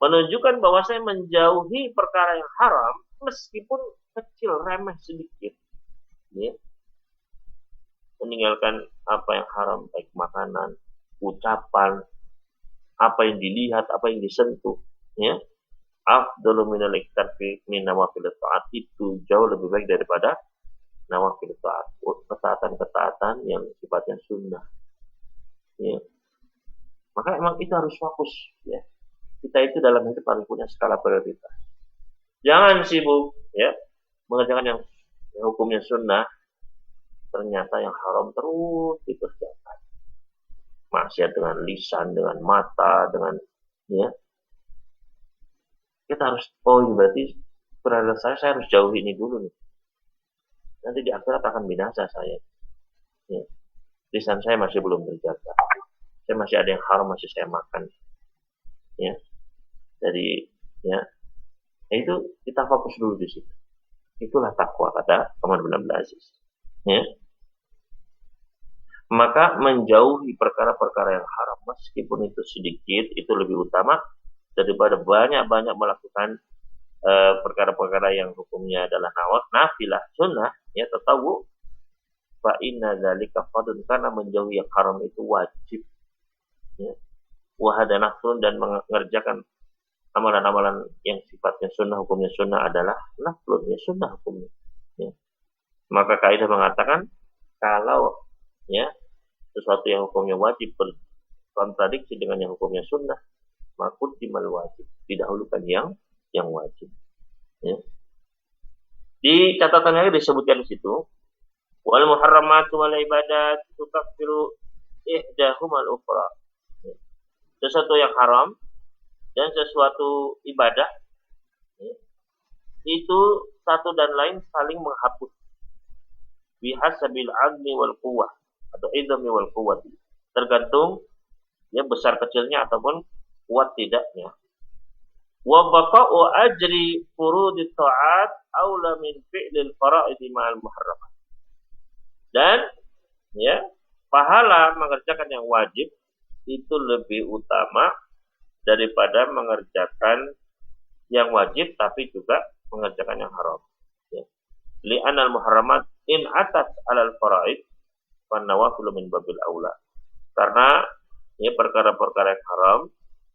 menunjukkan bahwa saya menjauhi perkara yang haram meskipun kecil, remeh sedikit, ya. Meninggalkan apa yang haram, baik makanan, ucapan, apa yang dilihat, apa yang disentuh, ya. Afdalu minal iktarfi min nawafil ta'at, itu jauh lebih baik daripada nawafil ta'at, ketaatan-ketaatan yang sifatnya sunnah, ya. Maka emang kita harus fokus, ya. Kita itu dalam hidup harus punya skala prioritas. Jangan sibuk, ya, mengerjakan yang hukumnya sunnah, ternyata yang haram terus dikerjakan. Maksiat dengan lisan, dengan mata, dengan, ya. Kita harus, oh berarti prioritas saya harus jauhi ini dulu nih. Nanti di akhirat akan binasa saya. Ya. Lisan saya masih belum terjaga. Saya masih ada yang haram, masih saya makan. Ya. Jadi, ya, itu kita fokus dulu di situ. Itulah takwa, kata Umar bin Abdul Aziz. Ya. Maka menjauhi perkara-perkara yang haram, meskipun itu sedikit, itu lebih utama daripada banyak-banyak melakukan perkara-perkara yang hukumnya adalah nafilah, sunnah, ya, tatawu. Fa inna dzalika fardun, karena menjauhi yang haram itu wajib, ya. Wa hada nafsun, dan mengerjakan amalan-amalan yang sifatnya sunnah, hukumnya sunnah adalah naflun, ya, sunnah hukumnya, ya. Maka kaidah mengatakan kalau, ya, sesuatu yang hukumnya wajib berkontradiksi dengan yang hukumnya sunnah, maka quddimal wajib, didahulukan yang wajib, ya. Di catatannya disebutkan di situ, wal muharramatu wal ibadat tukaffiru ihdahumal ukhra. Sesuatu yang haram dan sesuatu ibadah, ya, itu satu dan lain saling menghapus. Bihasabil azmi wal quwwah, atau izmi wal quwwati, tergantung, ya, besar kecilnya ataupun kuat tidaknya. wa baqa'u ajri furudit ta'at aula min fi'lil fara'id ma'al muharramat. Dan ya, pahala mengerjakan yang wajib itu lebih utama daripada mengerjakan yang wajib tapi juga mengerjakan yang haram. Ya. Li'anal muharramat in atat alal fara'id fan nawafilu min babil aula. Karena ya perkara-perkara yang haram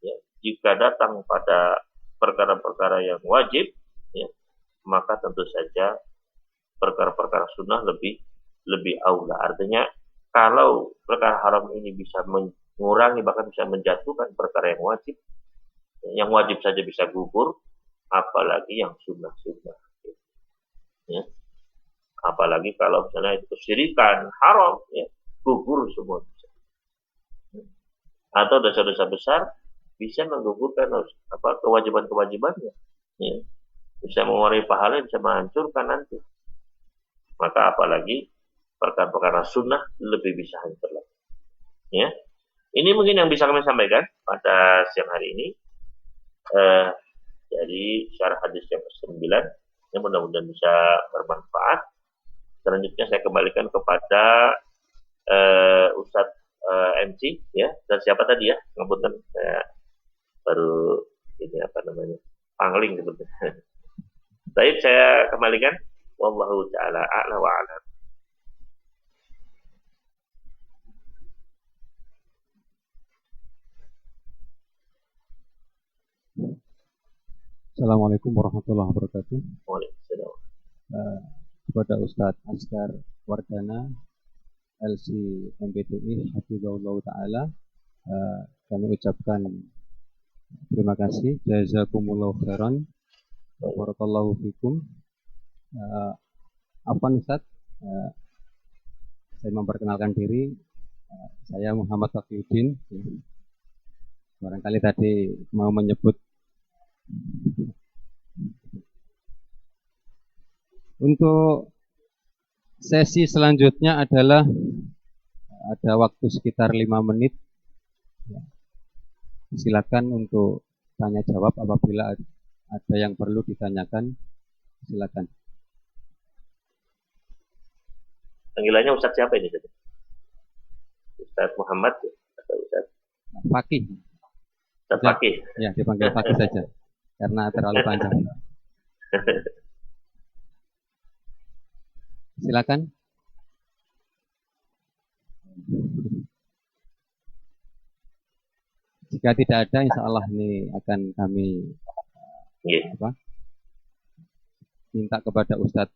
ya, jika datang pada perkara-perkara yang wajib ya, maka tentu saja perkara-perkara sunnah lebih aula. Artinya kalau perkara haram ini bisa mengurangi bahkan bisa menjatuhkan perkara yang wajib saja bisa gugur, apalagi yang sunnah-sunnah. Ya. Apalagi kalau misalnya itu kesyirikan haram, ya, gugur semua. Atau dosa-dosa besar bisa menggugurkan kewajiban-kewajibannya. Ya. Bisa mengurangi pahala, bisa menghancurkan nanti. Maka apalagi perkara-perkara sunnah lebih bisa hancur lagi. Ya. Ini mungkin yang bisa kami sampaikan pada siang hari ini. Dari syarah hadis yang ke-9 yang mudah-mudahan bisa bermanfaat. Selanjutnya saya kembalikan kepada Ustadz MC ya, dan siapa tadi ya, ngapunten saya baru ini apa namanya, pangling sebetulnya. Baik, saya kembalikan. Wallahu ta'ala a'la wa a'lam. Assalamualaikum warahmatullahi wabarakatuh. Waalaikumsalam. Kepada Ustadz Askar Wardana LC MPTI Hafizahullah Ta'ala, kami ucapkan terima kasih, jazakumullahu khairan, barakallahu fikum. Afwan Ustadz, saya memperkenalkan diri, saya Muhammad Taqiyuddin. Barangkali tadi mau menyebut. Untuk sesi selanjutnya adalah ada waktu sekitar 5 menit. Silakan untuk tanya jawab apabila ada yang perlu ditanyakan. Silakan. Panggilannya Ustadz siapa ini? Ustadz Muhammad atau Ustadz Fakih? Ustadz Fakih. Ya, dipanggil Fakih saja karena terlalu panjang. Silakan. Jika tidak ada, insya Allah ini akan kami minta kepada Ustadz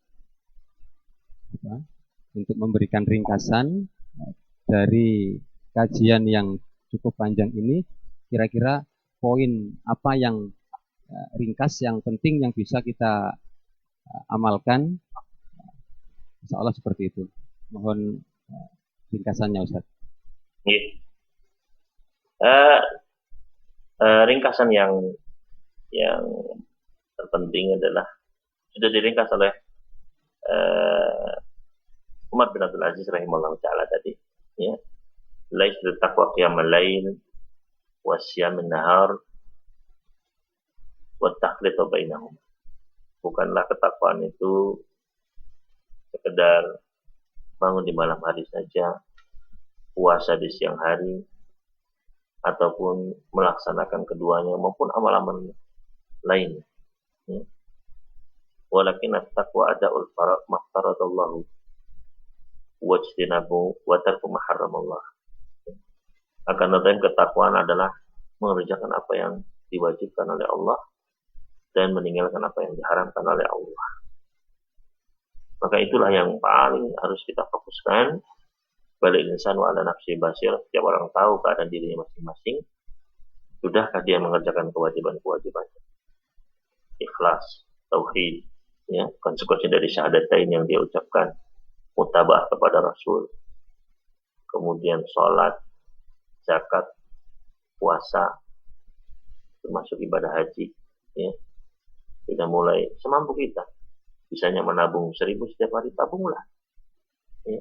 untuk memberikan ringkasan dari kajian yang cukup panjang ini. Kira-kira poin apa yang ringkas, yang penting, yang bisa kita amalkan. Insya Allah seperti itu. Mohon ringkasannya, Ustaz. Ringkasan yang terpenting adalah sudah diringkas oleh Umar bin Abdul Aziz rahimahullah ta'ala tadi. Ya. Laisa taqwa qiyamal lail wa siyamin nahar wa takhlitu bainahum. Bukanlah ketakwaan itu sekedar bangun di malam hari saja, puasa di siang hari, ataupun melaksanakan keduanya maupun amal-amal lain. Ya. Walakin at-taqwa ada'ul farad maftaradallahu wajtinabu wa tarku maharramallah. Akan tetapi ketakwaan adalah mengerjakan apa yang diwajibkan oleh Allah dan meninggalkan apa yang diharamkan oleh Allah. Maka itulah yang paling harus kita fokuskan. Balik insan wa ala nafsi basir. Setiap orang tahu keadaan dirinya masing-masing. Sudahkah dia mengerjakan kewajiban-kewajibannya? Ikhlas, tauhid, ya, konsekuensi dari syahadatain yang dia ucapkan, mutabah kepada Rasul, kemudian sholat, zakat, puasa, termasuk ibadah haji, ya. Kita mulai semampu kita. Bisanya menabung 1.000 setiap hari, tabunglah. Ya.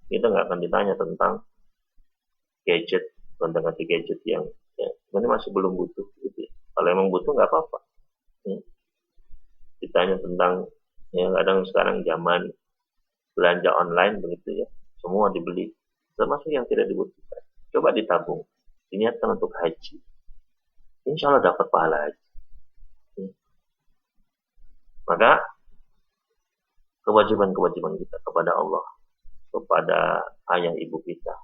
Kita nggak akan ditanya tentang gadget, tentang gadget yang ya, sebenarnya masih belum butuh. Gitu. Kalau emang butuh nggak apa-apa. Ya. Ditanya tentang, ya kadang sekarang zaman belanja online begitu ya, semua dibeli, termasuk yang tidak dibutuhkan. Coba ditabung, diniatkan untuk haji. Insya Allah dapat pahala haji. Ya. Maka kewajiban-kewajiban kita kepada Allah, kepada ayah ibu kita,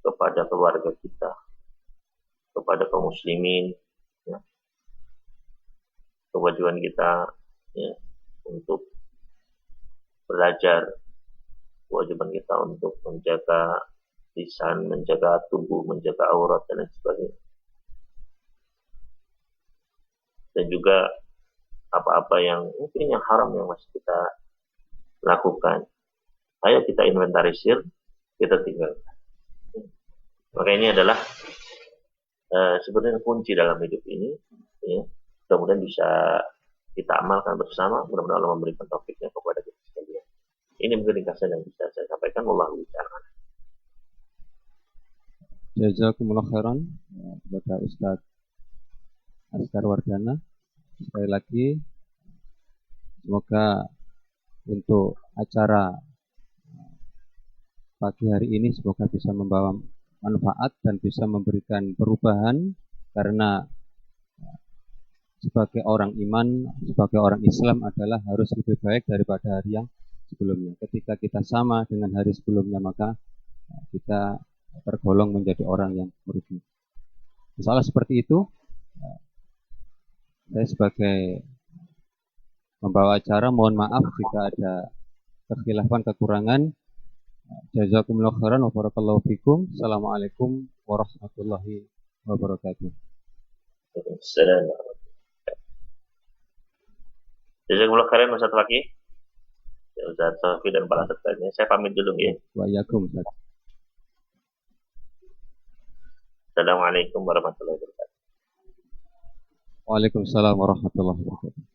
kepada keluarga kita, kepada kaum muslimin, ya. Kewajiban kita, ya, untuk belajar, kewajiban kita untuk menjaga lisan, menjaga tubuh, menjaga aurat dan lain sebagainya. Dan juga apa-apa yang mungkin yang haram yang masih kita lakukan, ayo kita inventarisir, kita tinggalkan. Maka ini adalah sebenarnya kunci dalam hidup ini, ya. Mudah-mudahan bisa kita amalkan bersama. Mudah-mudahan Allah memberikan taufiknya kepada kita sekalian. Ini mungkin ringkasan yang bisa saya sampaikan. Wallahu a'lam. Jazakumullah khairan kepada Ustaz Askar Wardana. Sekali lagi, semoga untuk acara pagi hari ini semoga bisa membawa manfaat dan bisa memberikan perubahan, karena sebagai orang iman, sebagai orang Islam adalah harus lebih baik daripada hari yang sebelumnya. Ketika kita sama dengan hari sebelumnya, maka kita tergolong menjadi orang yang merugi. Misalnya seperti itu, saya sebagai membawa acara mohon maaf jika ada kekhilafan, kekurangan. Jazakumullah khairan wa barakallahu fikum. Assalamualaikum warahmatullahi wabarakatuh. Assalamualaikum. Jazakumullah khairan Ustaz Fakih, Ustaz Sofi dan para sertanya. Saya pamit dulu ya. Waalaikumsalam. Assalamualaikum warahmatullahi wabarakatuh. Waalaikumsalam warahmatullahi wabarakatuh.